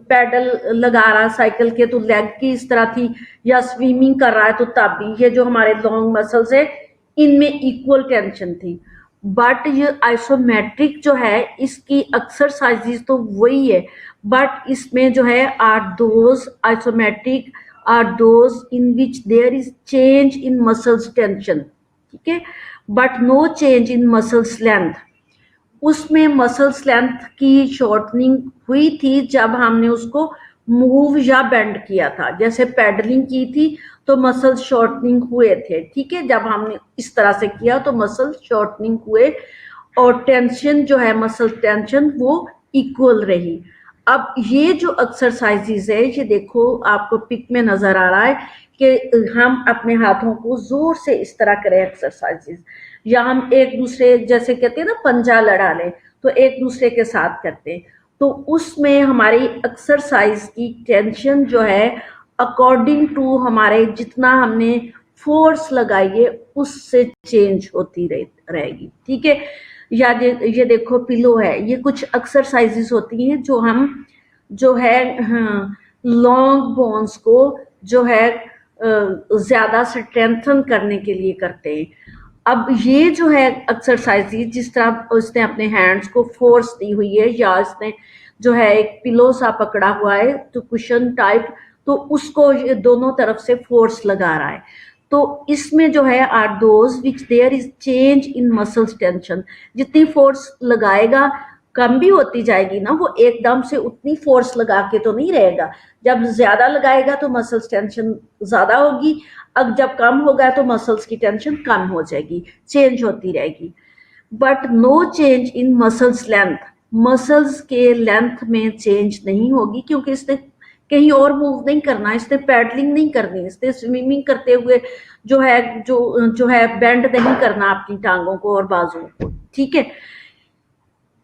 पैडल लगा रहा साइकिल के तो लेग की इस तरह थी, या स्विमिंग कर रहा है तो तब भी ये जो हमारे लॉन्ग मसल्स है इनमें इक्वल टेंशन थी। बट ये आइसोमेट्रिक जो है इसकी एक्सरसाइजेस तो वही है, बट इसमें जो है are those isometric are those in which there is change in muscles tension, ठीक है, but no change in muscles length. उसमें मसल्स लेंथ की शॉर्टनिंग हुई थी जब हमने उसको मूव या बेंड किया था। जैसे पैडलिंग की थी तो मसल शॉर्टनिंग हुए थे, ठीक है, जब हमने इस तरह से किया तो मसल शॉर्टनिंग हुए और टेंशन जो है मसल टेंशन वो इक्वल रही। अब ये जो एक्सरसाइजेज है ये देखो आपको पिक में नजर आ रहा है कि हम अपने हाथों को जोर से इस तरह करें एक्सरसाइजेज, या हम एक दूसरे जैसे कहते हैं ना पंजा लड़ा लें तो एक दूसरे के साथ करते हैं, तो उसमें हमारी एक्सरसाइज की टेंशन जो है अकॉर्डिंग टू हमारे जितना हमने फोर्स लगाई है उससे चेंज होती रहेगी, ठीक है। या ये देखो पिलो है, ये कुछ एक्सरसाइजेस होती हैं जो हम जो है लॉन्ग बोन्स को जो है ज्यादा स्ट्रेंथन करने के लिए करते हैं। अब ये जो है एक्सरसाइज जिस तरह उसने अपने हैंड्स को फोर्स दी हुई है या इसने जो है एक पिलो सा पकड़ा हुआ है तो कुशन टाइप, तो उसको ये दोनों तरफ से फोर्स लगा रहा है, तो इसमें जो है are those which there is change in muscles tension. जितनी फोर्स लगाएगा कम भी होती जाएगी ना, वो एकदम से उतनी फोर्स लगा के तो नहीं रहेगा। जब ज्यादा लगाएगा तो मसल्स टेंशन ज्यादा होगी, अब जब कम होगा तो मसल्स की टेंशन कम हो जाएगी, चेंज होती रहेगी। But no change in muscles length, muscles के लेंथ में चेंज नहीं होगी क्योंकि इसने कहीं और मूव नहीं करना, इसने पैडलिंग नहीं करनी, इसने स्विमिंग करते हुए जो है बेंड नहीं करना अपनी टांगों को और बाजुओं को, ठीक है।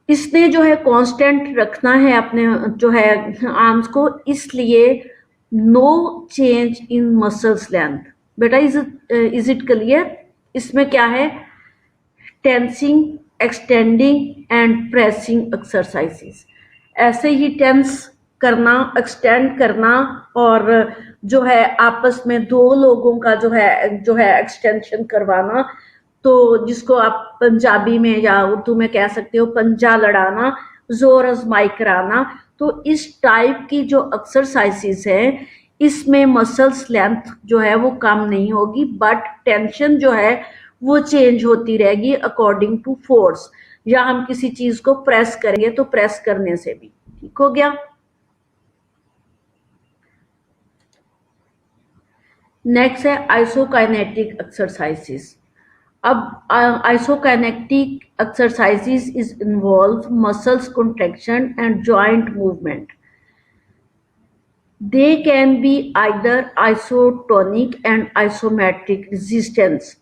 इसने जो है कांस्टेंट रखना है अपने जो है आर्म्स को, इसलिए no change in muscles length. बेटा इज इट क्लियर? इसमें क्या है, tensing, extending and pressing exercises. ऐसे ही टेंस करना, एक्सटेंड करना और जो है आपस में दो लोगों का जो है एक्सटेंशन करवाना, तो जिसको आप पंजाबी में या उर्दू में कह सकते हो पंजा लड़ाना, जोर आजमाई कराना। तो इस टाइप की जो एक्सरसाइजेस है इसमें मसल्स लेंथ जो है वो कम नहीं होगी, बट टेंशन जो है वो चेंज होती रहेगी अकॉर्डिंग टू फोर्स। या हम किसी चीज को प्रेस करेंगे तो प्रेस करने से भी ठीक हो गया। नेक्स्ट है आइसोकाइनेटिक एक्सरसाइजेस। अब isokinetic exercises is involve muscles contraction and joint movement. They can be either isotonic and isometric resistance.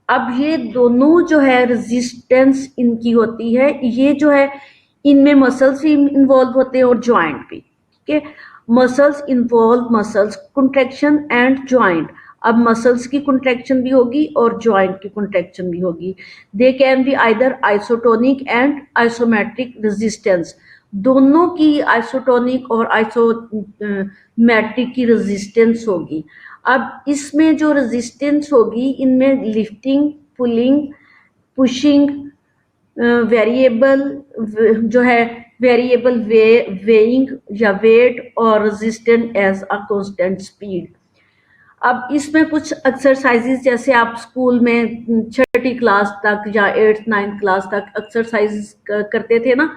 अब ये दोनों जो है रेजिस्टेंस इनकी होती है, ये जो है इनमें मसल्स भी इन्वॉल्व होते हैं और ज्वाइंट भी, ठीक है। Muscles involve muscles contraction and joint. अब मसल्स की कंट्रैक्शन भी होगी और ज्वाइंट की कंट्रैक्शन भी होगी। They can be either isotonic and isometric resistance. दोनों की आइसोटोनिक और आइसोमेट्रिक की रेजिस्टेंस होगी। अब इसमें जो रेजिस्टेंस होगी इनमें लिफ्टिंग, पुलिंग, पुशिंग, वेरिएबल जो है वेरिएबल वेइंग या वेट, और resistant as a constant speed. अब इसमें कुछ एक्सरसाइजेज जैसे आप स्कूल में छठी क्लास तक या एट्थ नाइन्थ क्लास तक एक्सरसाइज करते थे ना,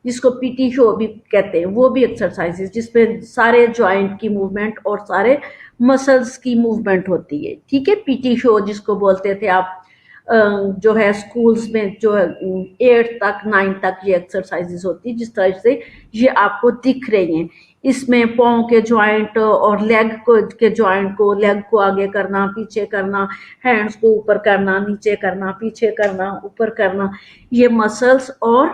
जिसको पीटी शो भी कहते हैं, वो भी एक्सरसाइजेज जिसमें सारे जॉइंट की मूवमेंट और सारे मसल्स की मूवमेंट होती है। ठीक है, पीटी शो जिसको बोलते थे आप, जो है स्कूल्स में जो है एट्थ तक नाइन्थ तक ये एक्सरसाइजेज होती है, जिस तरह से ये आपको दिख रही हैं। इसमें पाँव के जॉइंट और लेग को के जॉइंट को, लेग को आगे करना, पीछे करना, हैंड्स को ऊपर करना, नीचे करना, पीछे करना, ऊपर करना, ये मसल्स और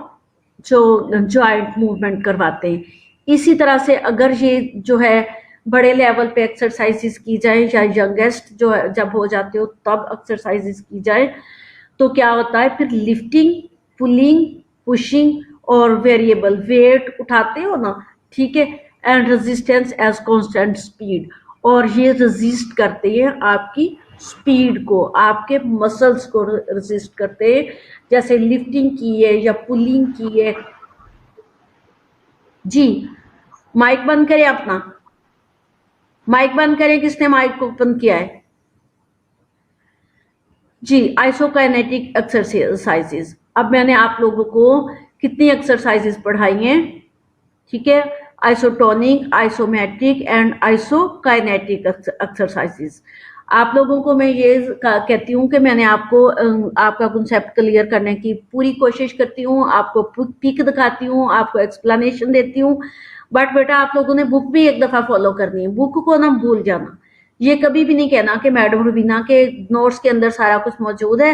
जो जॉइंट मूवमेंट करवाते हैं। इसी तरह से अगर ये जो है बड़े लेवल पे एक्सरसाइजेस की जाए या यंगेस्ट जो है जब हो जाते हो तब एक्सरसाइजेस की जाए, तो क्या होता है फिर लिफ्टिंग, पुलिंग, पुशिंग और वेरिएबल वेट उठाते हो ना, ठीक है, and resistance as constant speed, और ये रेजिस्ट करते हैं आपकी स्पीड को, आपके मसल्स को रेजिस्ट करते हैं। जैसे लिफ्टिंग की है या पुलिंग की है। जी, माइक बंद करें अपना, माइक बंद करें, किसने माइक को बंद किया है? जी, आइसोकाइनेटिक एक्सरसाइजेज। अब मैंने आप लोगों को कितनी एक्सरसाइजेज पढ़ाई हैं, ठीक है, isotonic, isometric and isokinetic exercises. आप लोगों को मैं ये कहती हूँ कि मैंने आपको आपका कंसेप्ट क्लियर करने की पूरी कोशिश करती हूँ, आपको पिक दिखाती हूँ, आपको एक्सप्लेनेशन देती हूँ, बट बेटा आप लोगों ने बुक भी एक दफा फॉलो करनी है, बुक को ना भूल जाना। ये कभी भी नहीं कहना कि मैडम रुबीना के नोट्स के अंदर सारा कुछ मौजूद है,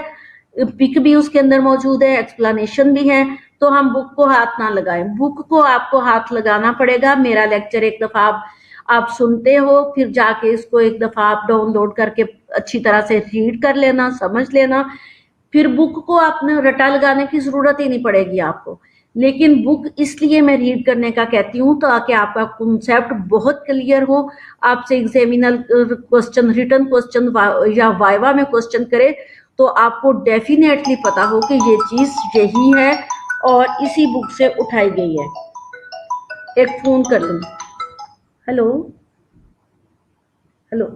पिक भी उसके अंदर मौजूद है, एक्सप्लेनेशन भी है, तो हम बुक को हाथ ना लगाएं। बुक को आपको हाथ लगाना पड़ेगा। मेरा लेक्चर एक दफा आप सुनते हो, फिर जाके इसको एक दफा आप डाउनलोड करके अच्छी तरह से रीड कर लेना, समझ लेना, फिर बुक को आपने रटा लगाने की जरूरत ही नहीं पड़ेगी आपको। लेकिन बुक इसलिए मैं रीड करने का कहती हूँ ताकि आपका कॉन्सेप्ट बहुत क्लियर हो। आपसे एग्जामिनर क्वेश्चन, रिटर्न क्वेश्चन या वाइवा में क्वेश्चन करे तो आपको डेफिनेटली पता हो कि ये चीज यही है और इसी बुक से उठाई गई है। एक फोन कर लूं। Hello, hello.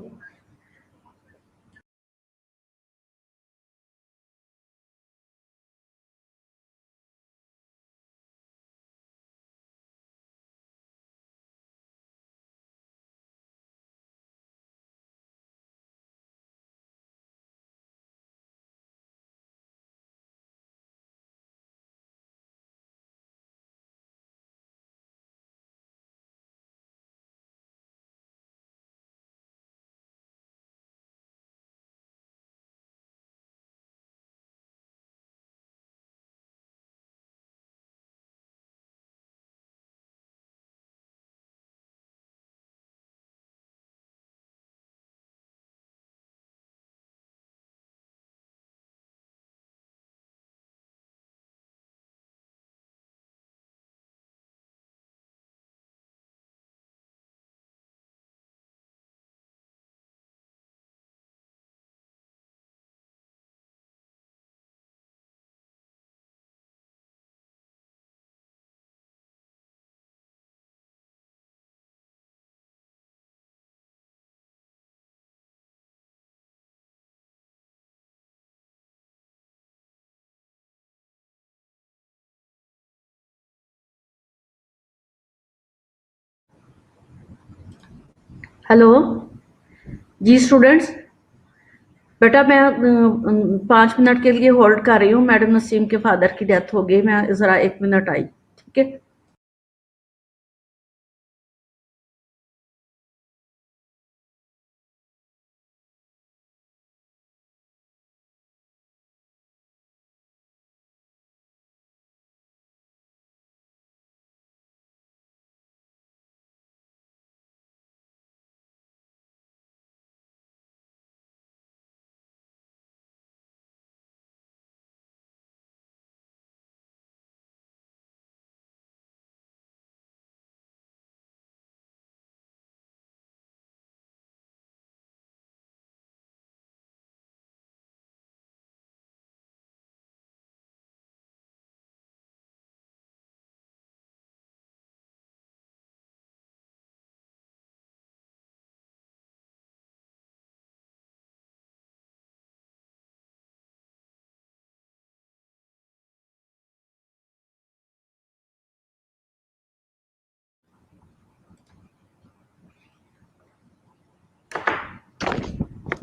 हेलो। जी स्टूडेंट्स, बेटा मैं 5 मिनट के लिए होल्ड कर रही हूँ। मैडम नसीम के फादर की डेथ हो गई, मैं जरा 1 मिनट आई, ठीक है।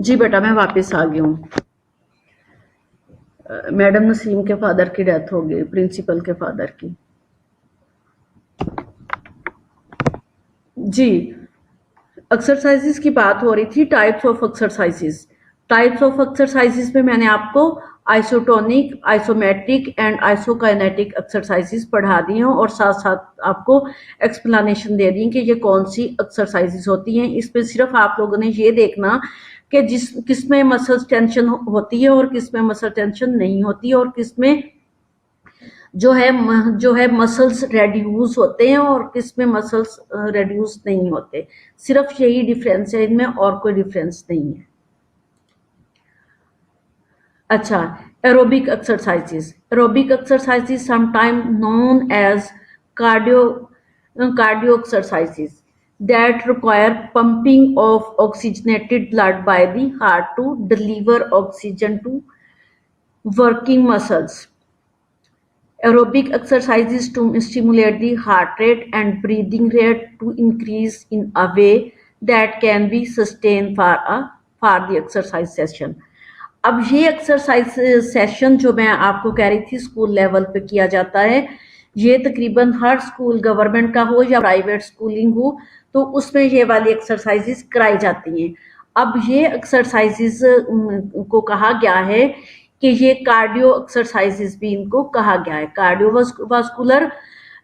जी बेटा, मैं वापस आ गई हूँ। मैडम नसीम के फादर की डेथ हो गई, प्रिंसिपल के फादर की। जी, एक्सरसाइजेस की बात हो रही थी, types of exercises. Types of exercises में मैंने आपको isotonic, isometric and isokinetic exercises पढ़ा दी हैं और साथ साथ आपको एक्सप्लेनेशन दे दी कि ये कौन सी एक्सरसाइजेस होती हैं। इसमें सिर्फ आप लोगों ने ये देखना कि किसमें मसल्स टेंशन होती है और किसमें मसल टेंशन नहीं होती और किसमें जो है मसल्स रेड्यूस होते हैं और किसमें मसल्स रेड्यूस नहीं होते। सिर्फ यही डिफरेंस है इनमें, और कोई डिफरेंस नहीं है। अच्छा, aerobic exercises. Aerobic exercises sometime known as cardio exercises that require pumping of oxygenated blood by the heart to deliver oxygen to working muscles. Aerobic exercises to stimulate the heart rate and breathing rate to increase in a way that can be sustained for the exercise session. अब ये exercise session जो मैं आपको कह रही थी school level पे किया जाता है, ये तकरीबन हर स्कूल गवर्नमेंट का हो या प्राइवेट स्कूलिंग हो तो उसमें ये वाली एक्सरसाइजेस कराई जाती हैं। अब ये एक्सरसाइजेस को कहा गया है कि ये कार्डियो एक्सरसाइजेस भी इनको कहा गया है। कार्डियोवास्कुलर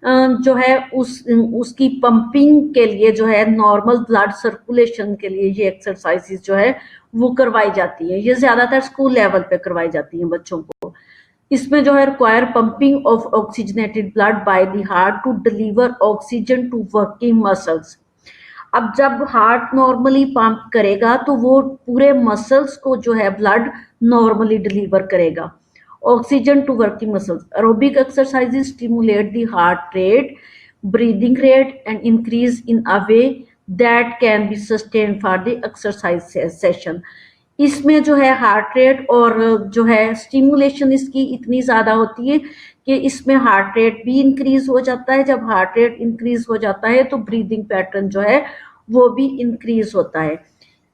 जो है उसकी पंपिंग के लिए जो है नॉर्मल ब्लड सर्कुलेशन के लिए ये एक्सरसाइजेस जो है वो करवाई जाती है। ये ज्यादातर स्कूल लेवल पे करवाई जाती हैं बच्चों को। इसमें जो है require pumping of oxygenated blood by the heart to deliver oxygen to working muscles. अब जब हार्ट नॉर्मली पंप करेगा तो वो पूरे मसल्स को जो है ब्लड नॉर्मली डिलीवर करेगा oxygen to working muscles. Aerobic exercises stimulate the heart rate, breathing rate and increase in a way that can be sustain for the exercise session. इसमें जो है हार्ट रेट और जो है स्टिमुलेशन इसकी इतनी ज्यादा होती है कि इसमें हार्ट रेट भी इंक्रीज हो जाता है। जब हार्ट रेट इंक्रीज हो जाता है तो ब्रीदिंग पैटर्न जो है वो भी इंक्रीज होता है।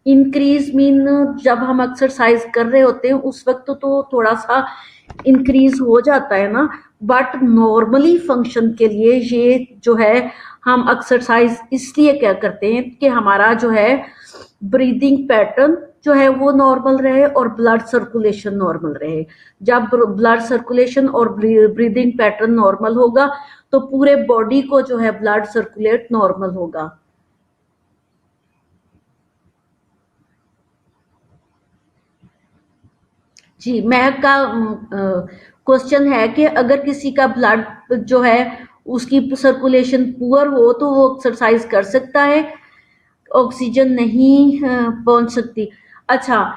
इंक्रीज मीन जब हम एक्सरसाइज कर रहे होते हैं उस वक्त तो थोड़ा सा इंक्रीज हो जाता है ना, बट नॉर्मली फंक्शन के लिए ये जो है हम एक्सरसाइज इसलिए क्या करते हैं कि हमारा जो है ब्रीदिंग पैटर्न जो है वो नॉर्मल रहे और ब्लड सर्कुलेशन नॉर्मल रहे। जब ब्लड सर्कुलेशन और ब्रीदिंग पैटर्न नॉर्मल होगा तो पूरे बॉडी को जो है ब्लड सर्कुलेट नॉर्मल होगा। जी, महक का क्वेश्चन है कि अगर किसी का ब्लड जो है उसकी सर्कुलेशन पुअर हो तो वो एक्सरसाइज कर सकता है, ऑक्सीजन नहीं पहुंच सकती। अच्छा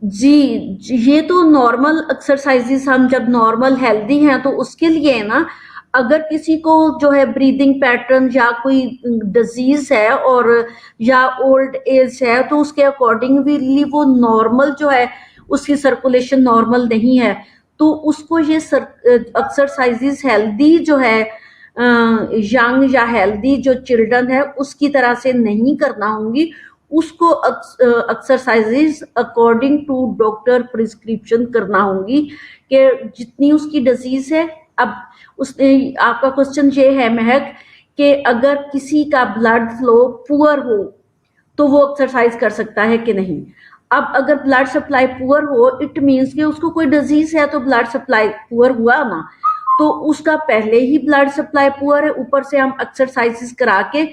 जी, ये तो नॉर्मल एक्सरसाइजेस हम जब नॉर्मल हेल्दी हैं तो उसके लिए है ना। अगर किसी को जो है ब्रीदिंग पैटर्न या कोई डिजीज है और या ओल्ड एज है तो उसके अकॉर्डिंगली वो नॉर्मल जो है उसकी सर्कुलेशन नॉर्मल नहीं है तो उसको ये एक्सरसाइजेस हेल्दी जो है यंग या हेल्दी जो चिल्ड्रन है उसकी तरह से नहीं करना होंगी। उसको exercises according to doctor prescription करना होंगी कि जितनी उसकी डिजीज है। अब उसने आपका क्वेश्चन ये है महक कि अगर किसी का ब्लड फ्लो पुअर हो तो वो एक्सरसाइज कर सकता है कि नहीं। अब अगर ब्लड सप्लाई पुअर हो इट मीन्स कि उसको कोई डिजीज है तो ब्लड सप्लाई पुअर हुआ ना, तो उसका पहले ही ब्लड सप्लाई पुअर है, ऊपर से हम एक्सरसाइजेस करा के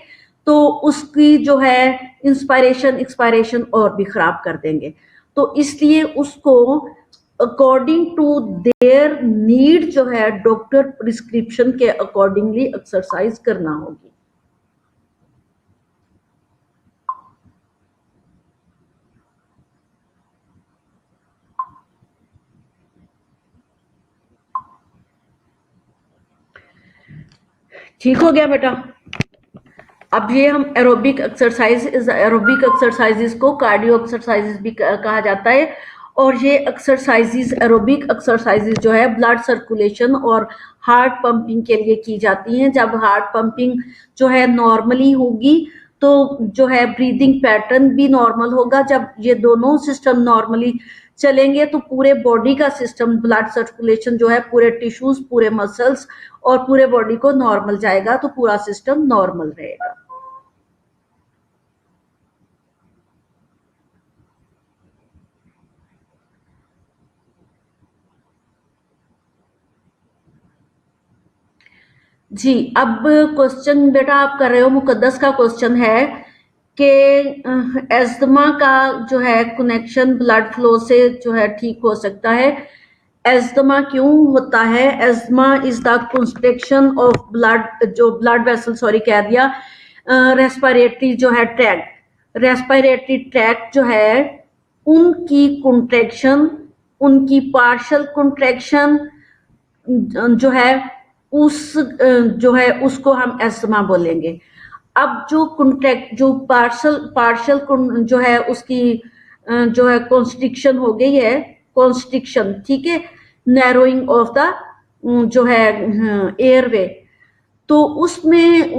तो उसकी जो है इंस्पायरेशन एक्सपायरेशन और भी खराब कर देंगे। तो इसलिए उसको अकॉर्डिंग टू देयर नीड जो है डॉक्टर प्रिस्क्रिप्शन के अकॉर्डिंगली एक्सरसाइज करना होगी। ठीक हो गया बेटा। अब ये हम एरोबिक एक्सरसाइजेस को कार्डियो एक्सरसाइजेस भी कहा जाता है और ये एक्सरसाइजेस एरोबिक एक्सरसाइजेस जो है ब्लड सर्कुलेशन और हार्ट पंपिंग के लिए की जाती हैं। जब हार्ट पंपिंग जो है नॉर्मली होगी तो जो है ब्रीदिंग पैटर्न भी नॉर्मल होगा। जब ये दोनों सिस्टम नॉर्मली चलेंगे तो पूरे बॉडी का सिस्टम, ब्लड सर्कुलेशन जो है पूरे टिश्यूज, पूरे मसल्स और पूरे बॉडी को नॉर्मल जाएगा, तो पूरा सिस्टम नॉर्मल रहेगा। जी, अब क्वेश्चन बेटा आप कर रहे हो, मुकद्दस का क्वेश्चन है कि एस्थमा का जो है कनेक्शन ब्लड फ्लो से जो है ठीक हो सकता है। एस्थमा क्यों होता है? Asthma is the constriction of blood, जो ब्लड वेसल, सॉरी कह दिया, रेस्पिरेटरी जो है ट्रैक्ट, रेस्पिरेटरी ट्रैक्ट जो है उनकी कंट्रैक्शन, उनकी पार्शियल कंट्रैक्शन जो है उस जो है उसको हम एस्थमा बोलेंगे। अब जो कॉन्ट्रैक्ट, जो पार्शियल जो है उसकी जो है कॉन्स्ट्रिक्शन हो गई है, कॉन्स्ट्रिक्शन, ठीक है, नैरोइंग ऑफ द जो है एयरवे, तो उसमें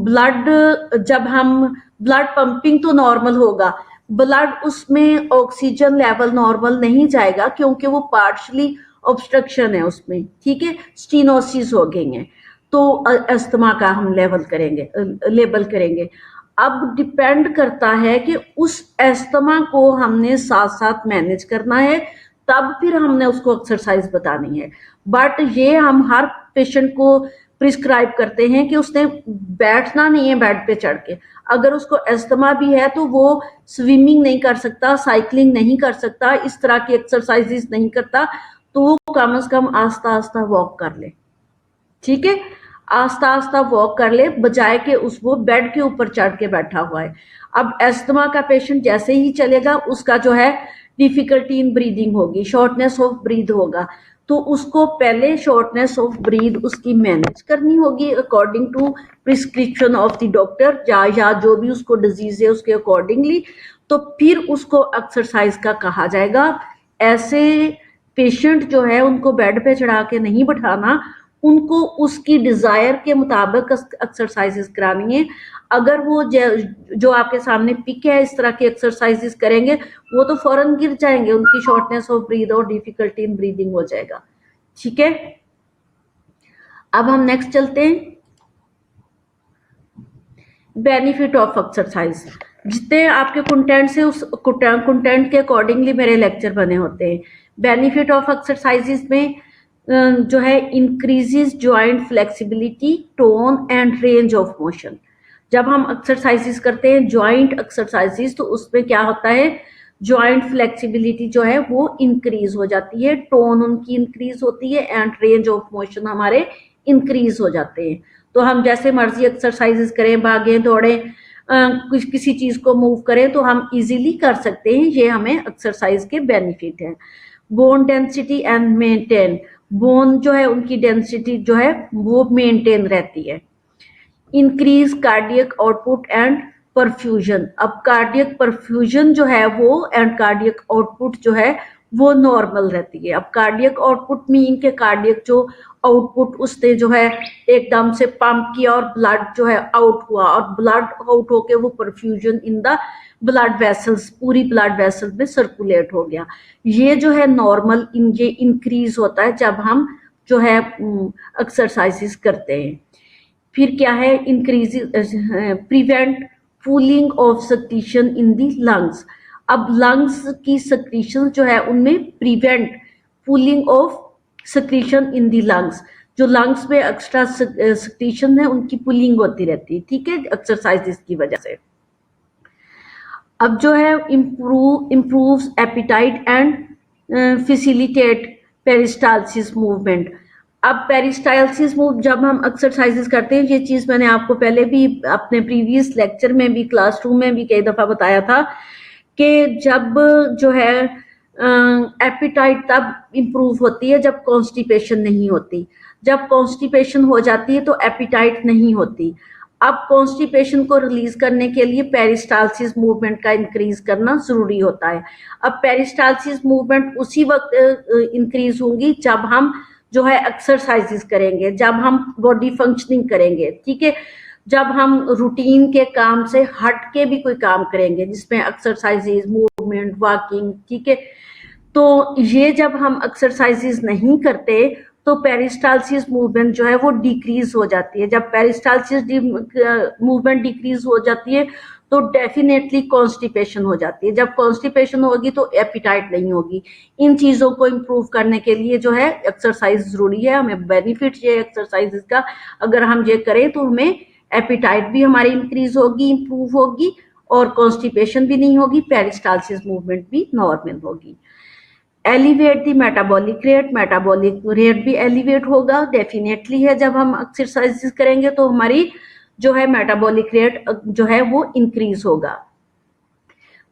ब्लड, जब हम ब्लड पंपिंग तो नॉर्मल होगा, ब्लड उसमें ऑक्सीजन लेवल नॉर्मल नहीं जाएगा क्योंकि वो पार्शली ऑब्स्ट्रक्शन है उसमें, ठीक है, स्टीनोसिस हो गई है, तो अस्थमा का हम लेबल करेंगे। अब डिपेंड करता है कि उस अस्थमा को हमने साथ साथ मैनेज करना है, तब फिर हमने उसको एक्सरसाइज बतानी है। बट ये हम हर पेशेंट को प्रिस्क्राइब करते हैं कि उसने बैठना नहीं है बेड पे चढ़ के। अगर उसको अस्थमा भी है तो वो स्विमिंग नहीं कर सकता, साइकिलिंग नहीं कर सकता, इस तरह की एक्सरसाइजेस नहीं करता, तो वो कम से कम आस्ता आस्ता वॉक कर ले, ठीक है, आस्ता आस्ता वॉक कर ले, बजाय के उस वो बेड के ऊपर चढ़ के बैठा हुआ है। अब एस्थमा का पेशेंट जैसे ही चलेगा उसका जो है डिफिकल्टी इन ब्रीदिंग होगी, शॉर्टनेस ऑफ ब्रीथ होगा, तो उसको पहले शॉर्टनेस ऑफ ब्रीथ उसकी मैनेज करनी होगी according to prescription of the doctor, या जो भी उसको डिजीज है उसके अकॉर्डिंगली, तो फिर उसको एक्सरसाइज का कहा जाएगा। ऐसे पेशेंट जो है उनको बेड पे चढ़ा के नहीं बिठाना, उनको उसकी डिजायर के मुताबिक एक्सरसाइजेस करानी है। अगर वो जो आपके सामने पिक है इस तरह की एक्सरसाइजेस करेंगे, वो तो फौरन गिर जाएंगे, उनकी शॉर्टनेस ऑफ ब्रीथ और डिफिकल्टी इन ब्रीदिंग हो जाएगा, ठीक है। अब हम नेक्स्ट चलते हैं, बेनिफिट ऑफ एक्सरसाइज। जितने आपके कंटेंट से उस कंटेंट के अकॉर्डिंगली मेरे लेक्चर बने होते हैं। बेनिफिट ऑफ एक्सरसाइजेस में जो है increases joint flexibility, tone and range of motion. जब हम एक्सरसाइजेस करते हैं जॉइंट एक्सरसाइजेस, तो उसमें क्या होता है, जॉइंट फ्लेक्सिबिलिटी जो है वो इंक्रीज हो जाती है, टोन उनकी इंक्रीज होती है एंड रेंज ऑफ मोशन हमारे इंक्रीज हो जाते हैं। तो हम जैसे मर्जी एक्सरसाइजेस करें, भागें दौड़ें, किसी चीज को मूव करें तो हम इजीली कर सकते हैं, ये हमें एक्सरसाइज के बेनिफिट हैं। Bone density and maintain, bone जो है उनकी डेंसिटी जो है वो मेंटेन रहती है। Increase cardiac output and perfusion, अब कार्डियक परफ्यूजन जो है वो एंड कार्डियक आउटपुट जो है वो नॉर्मल रहती है। अब कार्डियक आउटपुट मीन के कार्डियक जो आउटपुट उसने जो है एकदम से पंप किया और ब्लड जो है आउट हुआ, और ब्लड आउट होके वो perfusion in the blood vessels, पूरी ब्लड वेसल में सर्कुलेट हो गया। ये जो है नॉर्मल ये इंक्रीज होता है जब हम जो है एक्सरसाइजेस करते हैं। फिर क्या है, increase prevent fooling of secretion in the lungs. अब लंग्स की सक्रीशन जो है उनमें prevent fooling of secretion in the lungs, जो लंग्स में एक्स्ट्रा सक्रीशन है उनकी पुलिंग होती रहती है, ठीक है, एक्सरसाइजेस की वजह से। अब जो है improves appetite and facilitate peristalsis movement. अब पेरिस्टालसिस मूव जब हम एक्सरसाइजेस करते हैं, ये चीज मैंने आपको पहले भी अपने प्रीवियस लेक्चर में भी क्लासरूम में भी कई दफा बताया था कि जब जो है एपिटाइट तब इम्प्रूव होती है जब कॉन्स्टिपेशन नहीं होती। जब कॉन्स्टिपेशन हो जाती है तो एपिटाइट नहीं होती। अब कॉन्स्टिपेशन को रिलीज करने के लिए पेरिस्टालसिस मूवमेंट का इंक्रीज करना जरूरी होता है। अब पेरिस्टालसिस मूवमेंट उसी वक्त इंक्रीज होंगी जब हम जो है एक्सरसाइजेस करेंगे, जब हम बॉडी फंक्शनिंग करेंगे, ठीक है। जब हम रूटीन के काम से हट के भी कोई काम करेंगे जिसमें एक्सरसाइजेज, मूवमेंट, वॉकिंग, ठीक है, तो ये जब हम एक्सरसाइजेज नहीं करते तो पेरिस्टालसिस मूवमेंट जो है वो डिक्रीज हो जाती है। जब पेरिस्टालसिस मूवमेंट डिक्रीज हो जाती है तो डेफिनेटली कॉन्स्टिपेशन हो जाती है। जब कॉन्स्टिपेशन होगी तो एपिटाइट नहीं होगी। इन चीजों को इम्प्रूव करने के लिए जो है एक्सरसाइज जरूरी है। हमें बेनिफिट ये एक्सरसाइज का, अगर हम ये करें तो हमें एपिटाइट भी हमारी इंक्रीज होगी, इम्प्रूव होगी, और कॉन्स्टिपेशन भी नहीं होगी, पेरिस्टालसिस मूवमेंट भी नॉर्मल होगी। एलिवेट द मेटाबॉलिक रेट भी एलिवेट होगा, डेफिनेटली है। जब हम एक्सरसाइज करेंगे तो हमारी जो है मेटाबॉलिक रेट जो है वो इंक्रीज होगा।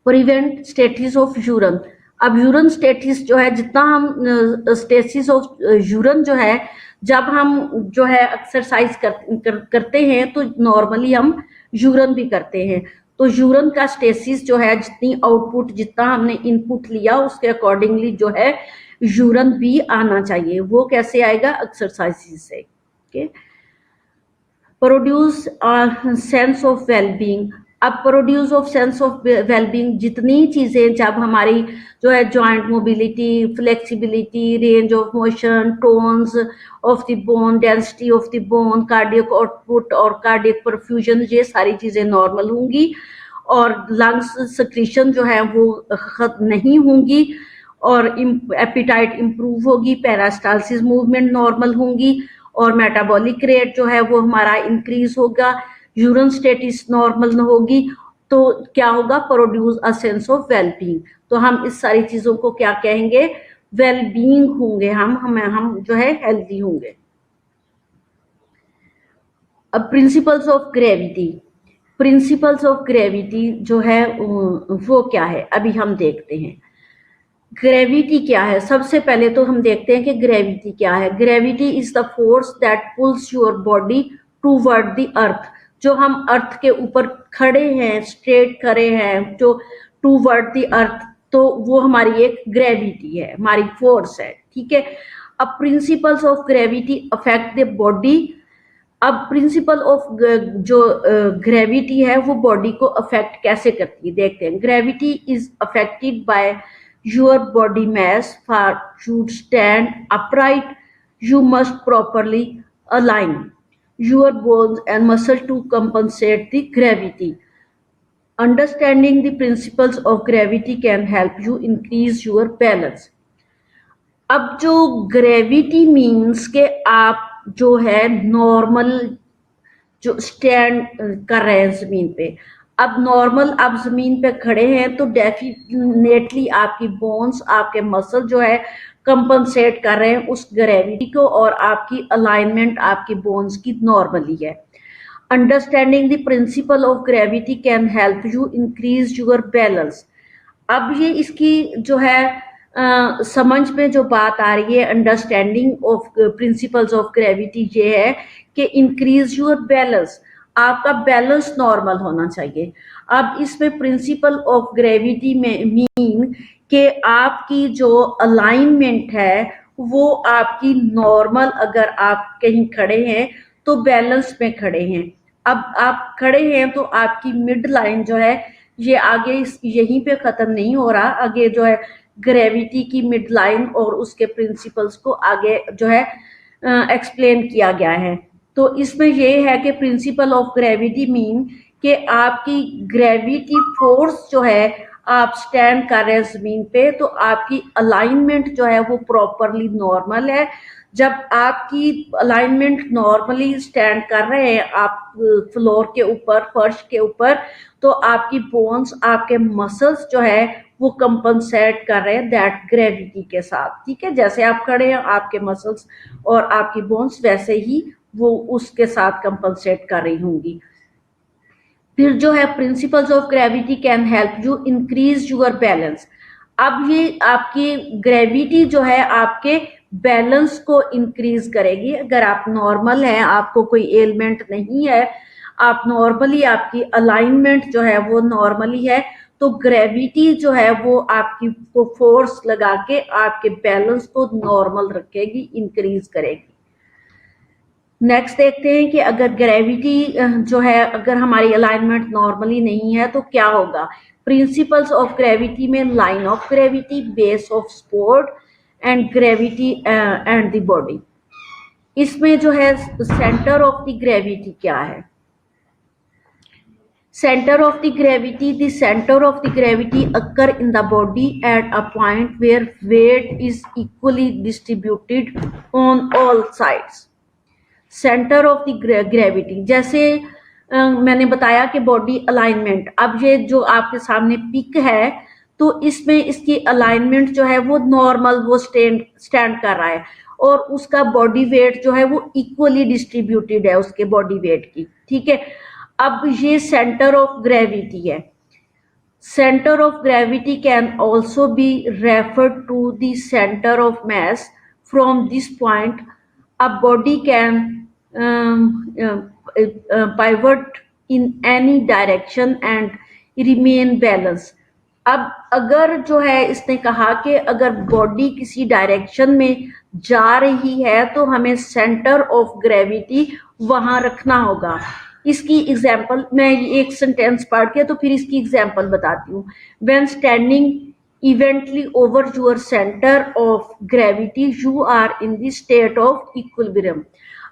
Prevent stasis of यूरन। अब यूरन स्टेसिस जो है, जितना हम स्टेसिस ऑफ यूरन जो है, जब हम जो है एक्सरसाइज करते हैं तो नॉर्मली हम यूरन भी करते हैं, तो यूरन का स्टेसिस जो है, जितनी आउटपुट, जितना हमने इनपुट लिया उसके अकॉर्डिंगली जो है यूरन भी आना चाहिए। वो कैसे आएगा? एक्सरसाइज से। Okay, produce sense of wellbeing. अब produce of sense of wellbeing, जितनी चीजें जब हमारी जो है joint mobility, flexibility, range of motion, tones of the bone, density of the bone, cardiac output और कार्डियक परफ्यूजन, ये सारी चीजें नॉर्मल होंगी, और लंग्स सिक्रीशन जो है वो नहीं होंगी, और एपिटाइट इंप्रूव होगी, पेरिस्टालसिस मूवमेंट नॉर्मल होंगी, और मेटाबॉलिक रेट जो है वो हमारा इंक्रीज होगा, यूरिन स्टेटस नॉर्मल होगी, तो क्या होगा? Produce a sense of wellbeing. तो हम इस सारी चीजों को क्या कहेंगे? वेलबींग होंगे, हम जो है हेल्दी होंगे। अब principles of gravity. Principles of gravity जो है वो क्या है, अभी हम देखते हैं। ग्रेविटी क्या है? सबसे पहले तो हम देखते हैं कि ग्रेविटी क्या है। Gravity is the force that pools your body toward the earth. जो हम अर्थ के ऊपर खड़े हैं, स्ट्रेट खड़े हैं, जो टूवर्ड द अर्थ, तो वो हमारी एक ग्रेविटी है, हमारी फोर्स है, ठीक है। अब principles of gravity affect the body. अब प्रिंसिपल ऑफ जो ग्रेविटी है वो बॉडी को अफेक्ट कैसे करती है, देखते हैं। Gravity is affected by your body mass. For you stand upright you must properly align your bones and muscle to compensate the gravity. Understanding the principles of gravity can help you increase your balance. अब जो gravity means के आप जो है normal जो stand कर रहे हैं जमीन पे, अब नॉर्मल आप जमीन पे खड़े हैं तो डेफिनेटली आपकी बोन्स, आपके मसल जो है कंपनसेट कर रहे हैं उस ग्रेविटी को, और आपकी अलाइनमेंट आपकी बोन्स की नॉर्मली है। Understanding the principle of gravity can help you increase your balance. अब ये इसकी जो है समझ में जो बात आ रही है, understanding of principles of gravity, ये है कि इंक्रीज योर बैलेंस, आपका बैलेंस नॉर्मल होना चाहिए। अब इसमें प्रिंसिपल ऑफ ग्रेविटी में मीन कि आपकी जो अलाइनमेंट है वो आपकी नॉर्मल, अगर आप कहीं खड़े हैं तो बैलेंस में खड़े हैं। अब आप खड़े हैं तो आपकी मिड लाइन जो है ये आगे यहीं पे खत्म नहीं हो रहा, आगे जो है ग्रेविटी की मिड लाइन और उसके प्रिंसिपल्स को आगे जो है एक्सप्लेन किया गया है। तो इसमें ये है कि प्रिंसिपल ऑफ ग्रेविटी मीन कि आपकी ग्रेविटी फोर्स जो है, आप स्टैंड कर रहे हैं जमीन पे तो आपकी अलाइनमेंट जो है वो प्रॉपरली नॉर्मल है। जब आपकी अलाइनमेंट नॉर्मली स्टैंड कर रहे हैं आप फ्लोर के ऊपर, फर्श के ऊपर, तो आपकी बोन्स, आपके मसल्स जो है वो कंपनसेट कर रहे हैं दैट ग्रेविटी के साथ, ठीक है। जैसे आप खड़े हैं आपके मसल्स और आपकी बोन्स वैसे ही वो उसके साथ कंपनसेट कर रही होंगी। फिर जो है principles of gravity can help you increase your balance. अब ये आपकी ग्रेविटी जो है आपके बैलेंस को इंक्रीज करेगी। अगर आप नॉर्मल हैं, आपको कोई एलिमेंट नहीं है, आप नॉर्मली, आपकी अलाइनमेंट जो है वो नॉर्मली है, तो ग्रेविटी जो है वो आपकी को फोर्स लगा के आपके बैलेंस को नॉर्मल रखेगी, इंक्रीज करेगी। नेक्स्ट देखते हैं कि अगर ग्रेविटी जो है अगर हमारी अलाइनमेंट नॉर्मली नहीं है तो क्या होगा। प्रिंसिपल्स ऑफ ग्रेविटी में line of gravity, base of support and gravity and the body. इसमें जो है सेंटर ऑफ द ग्रेविटी क्या है। Center of the gravity, the center of the gravity occur in the body at a point where weight is equally distributed on all sides. Center of the gravity, जैसे मैंने बताया कि body alignment, अब ये जो आपके सामने पिक है तो इसमें इसकी अलाइनमेंट जो है वो नॉर्मल वो स्टैंड कर रहा है और उसका बॉडी वेट जो है वो इक्वली डिस्ट्रीब्यूटेड है उसके बॉडी वेट की, ठीक है। अब ये सेंटर ऑफ ग्रेविटी है। Centre of gravity can also be referred to the centre of mass. From this point a body can pivot in any direction and remain balance. अब अगर जो है इसने कहा कि अगर बॉडी किसी डायरेक्शन में जा रही है तो हमें सेंटर ऑफ ग्रेविटी वहां रखना होगा। इसकी एग्जाम्पल मैं एक सेंटेंस पढ़ के तो फिर इसकी एग्जाम्पल बताती हूँ। When standing evenly over your centre of gravity you are in the state of equilibrium.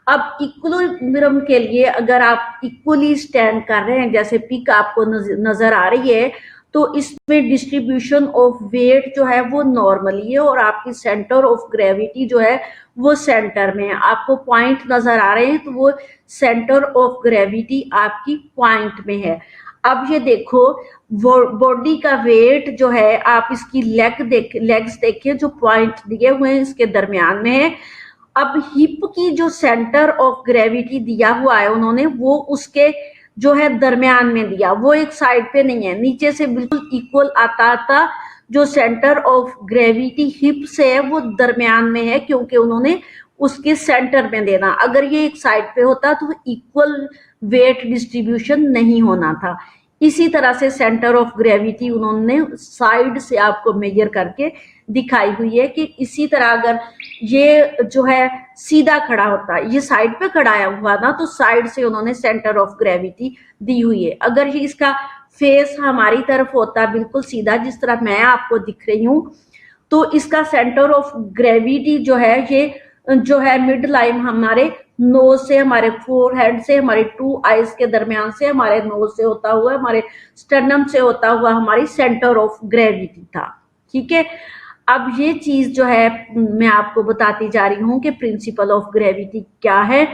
अब इक्विलिब्रियम के लिए अगर आप इक्वली स्टैंड कर रहे हैं, जैसे पिक आपको नजर आ रही है, तो इसमें डिस्ट्रीब्यूशन ऑफ वेट जो है वो नॉर्मली है और आपकी सेंटर ऑफ ग्रेविटी जो है वो सेंटर में है। आपको पॉइंट नजर आ रहे हैं तो वो सेंटर ऑफ ग्रेविटी आपकी पॉइंट में है। अब ये देखो बॉडी का वेट जो है, आप इसकी लेग्स देखिए जो पॉइंट दिए हुए हैं इसके दरमियान में है। अब हिप की जो सेंटर ऑफ ग्रेविटी दिया हुआ है उन्होंने, वो उसके जो है दरमियान में दिया, वो एक साइड पे नहीं है, नीचे से बिल्कुल इक्वल आता जो सेंटर ऑफ ग्रेविटी हिप से है वो दरमियान में है, क्योंकि उन्होंने उसके सेंटर में देना। अगर ये एक साइड पे होता तो इक्वल वेट डिस्ट्रीब्यूशन नहीं होना था। इसी तरह से सेंटर ऑफ ग्रेविटी उन्होंने साइड से आपको मेजर करके दिखाई हुई है कि इसी तरह अगर ये जो है सीधा खड़ा होता, ये साइड पे खड़ा हुआ ना, तो साइड से उन्होंने सेंटर ऑफ ग्रेविटी दी हुई है। अगर ये इसका फेस हमारी तरफ होता बिल्कुल सीधा जिस तरह मैं आपको दिख रही हूँ, तो इसका सेंटर ऑफ ग्रेविटी जो है ये जो है मिड लाइन हमारे नोज से, हमारे फोरहेड से, हमारे 2 आईज के दरमियान से, हमारे नोज से होता हुआ, हमारे स्टर्नम से होता हुआ हमारी सेंटर ऑफ ग्रेविटी था, ठीक है। अब ये चीज जो है मैं आपको बताती जा रही हूँ कि प्रिंसिपल ऑफ ग्रेविटी क्या है।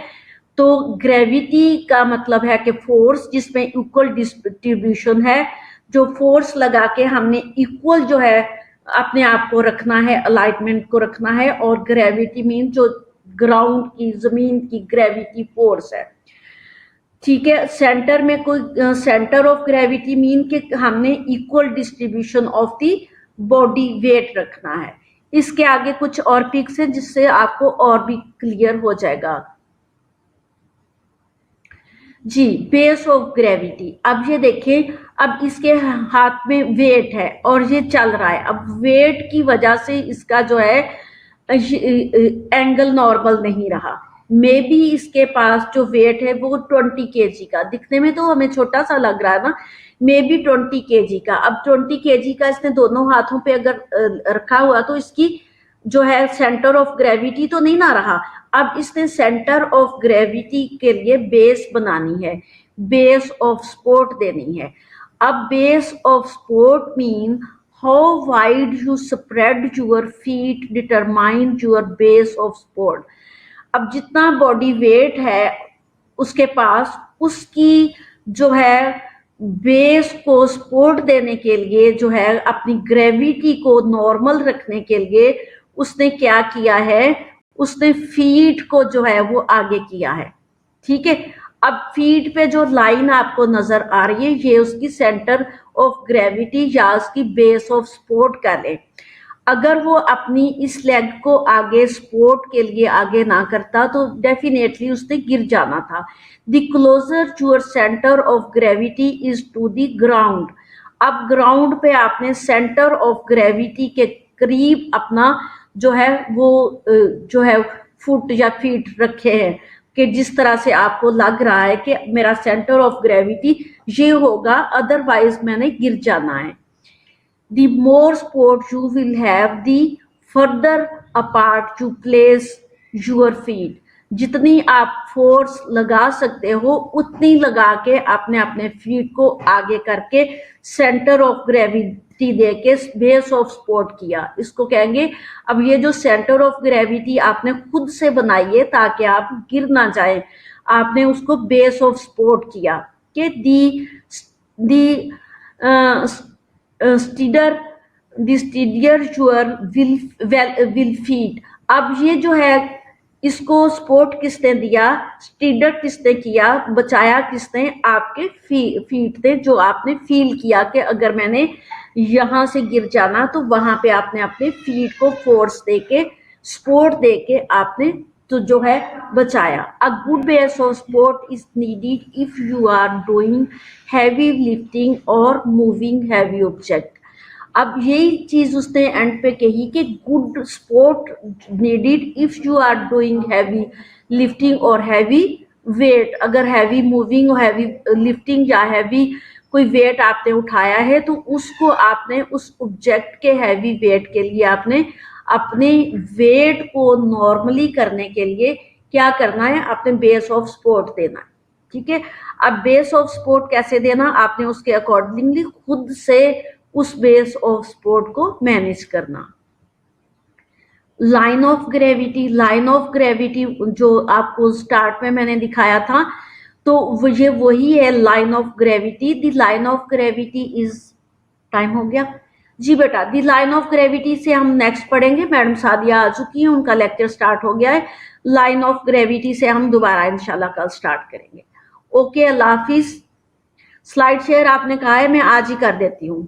तो ग्रेविटी का मतलब है कि फोर्स जिसमें इक्वल डिस्ट्रीब्यूशन है, जो फोर्स लगा के हमने इक्वल जो है अपने आप को रखना है, अलाइनमेंट को रखना है। और ग्रेविटी मीन जो ग्राउंड की, जमीन की ग्रेविटी फोर्स है, ठीक है। सेंटर में कोई सेंटर ऑफ ग्रेविटी मीन कि हमने equal distribution of the body weight रखना है। इसके आगे कुछ और पिक्स हैं जिससे आपको और भी क्लियर हो जाएगा जी। बेस ऑफ ग्रेविटी, अब ये देखें, अब इसके हाथ में वेट है और ये चल रहा है। अब वेट की वजह से इसका जो है एंगल नॉर्मल नहीं रहा। मे बी इसके पास जो वेट है वो 20 केजी का, दिखने में तो हमें छोटा सा लग रहा है ना, मे बी 20 केजी का। अब 20 केजी का इसने दोनों हाथों पे अगर रखा हुआ तो इसकी जो है सेंटर ऑफ ग्रेविटी तो नहीं ना रहा। अब इसने सेंटर ऑफ ग्रेविटी के लिए बेस बनानी है, बेस ऑफ सपोर्ट देनी है। अब base of support mean how wide you spread your feet determine your base of support. अब जितना बॉडी वेट है उसके पास, उसकी जो है बेस को सपोर्ट देने के लिए, जो है अपनी ग्रेविटी को नॉर्मल रखने के लिए उसने क्या किया है, उसने फीट को जो है वो आगे किया है, ठीक है। अब फीट पे जो लाइन आपको नजर आ रही है ये उसकी सेंटर ऑफ ग्रेविटी या उसकी बेस ऑफ सपोर्ट कर ले। अगर वो अपनी इस लेग को आगे सपोर्ट के लिए आगे ना करता तो डेफिनेटली उसने गिर जाना था। The closer your centre of gravity is to the ground. अब ग्राउंड पे आपने सेंटर ऑफ ग्रेविटी के करीब अपना जो है वो जो है फुट या फीट रखे हैं, कि जिस तरह से आपको लग रहा है कि मेरा सेंटर ऑफ ग्रेविटी ये होगा, अदरवाइज मैंने गिर जाना है। The more support you will have, the further apart you place your feet. जितनी आप फोर्स लगा सकते हो उतनी लगा के आपने अपने फीट को आगे करके सेंटर ऑफ ग्रेविटी देके बेस ऑफ सपोर्ट किया, इसको कहेंगे। अब ये जो सेंटर ऑफ ग्रेविटी आपने खुद से बनाई है ताकि आप गिर ना जाए, आपने उसको बेस ऑफ सपोर्ट किया कि दी स्टीडर योर विल फीट। अब ये जो है इसको सपोर्ट किसने दिया, स्टीडर किसने किया, बचाया किसने, आपके फीट ने, जो आपने फील किया कि अगर मैंने यहाँ से गिर जाना तो वहां पे आपने अपने फीट को फोर्स देके सपोर्ट देके आपने तो जो है बचाया। A good base of support is needed if you are doing heavy lifting और मूविंग हैवी ऑब्जेक्ट। अब यही चीज उसने एंड पे कही कि good support needed if you are doing heavy lifting और हैवी वेट। अगर हैवी मूविंग और हैवी लिफ्टिंग या हैवी कोई वेट आपने उठाया है तो उसको आपने उस ऑब्जेक्ट के हैवी वेट के लिए आपने अपने वेट को नॉर्मली करने के लिए क्या करना है, आपने बेस ऑफ सपोर्ट देना है। ठीक है, अब बेस ऑफ सपोर्ट कैसे देना, आपने उसके अकॉर्डिंगली खुद से उस बेस ऑफ सपोर्ट को मैनेज करना। Line of gravity, line of gravity जो आपको स्टार्ट में मैंने दिखाया था तो ये वही है line of gravity. The line of gravity is, time हो गया जी बेटा, द लाइन ऑफ ग्रेविटी से हम नेक्स्ट पढ़ेंगे। मैडम सादिया आ चुकी है, उनका लेक्चर स्टार्ट हो गया है। लाइन ऑफ ग्रेविटी से हम दोबारा इंशाल्लाह कल स्टार्ट करेंगे। ओके, अल्लाह हाफिज। स्लाइड शेयर आपने कहा है, मैं आज ही कर देती हूँ।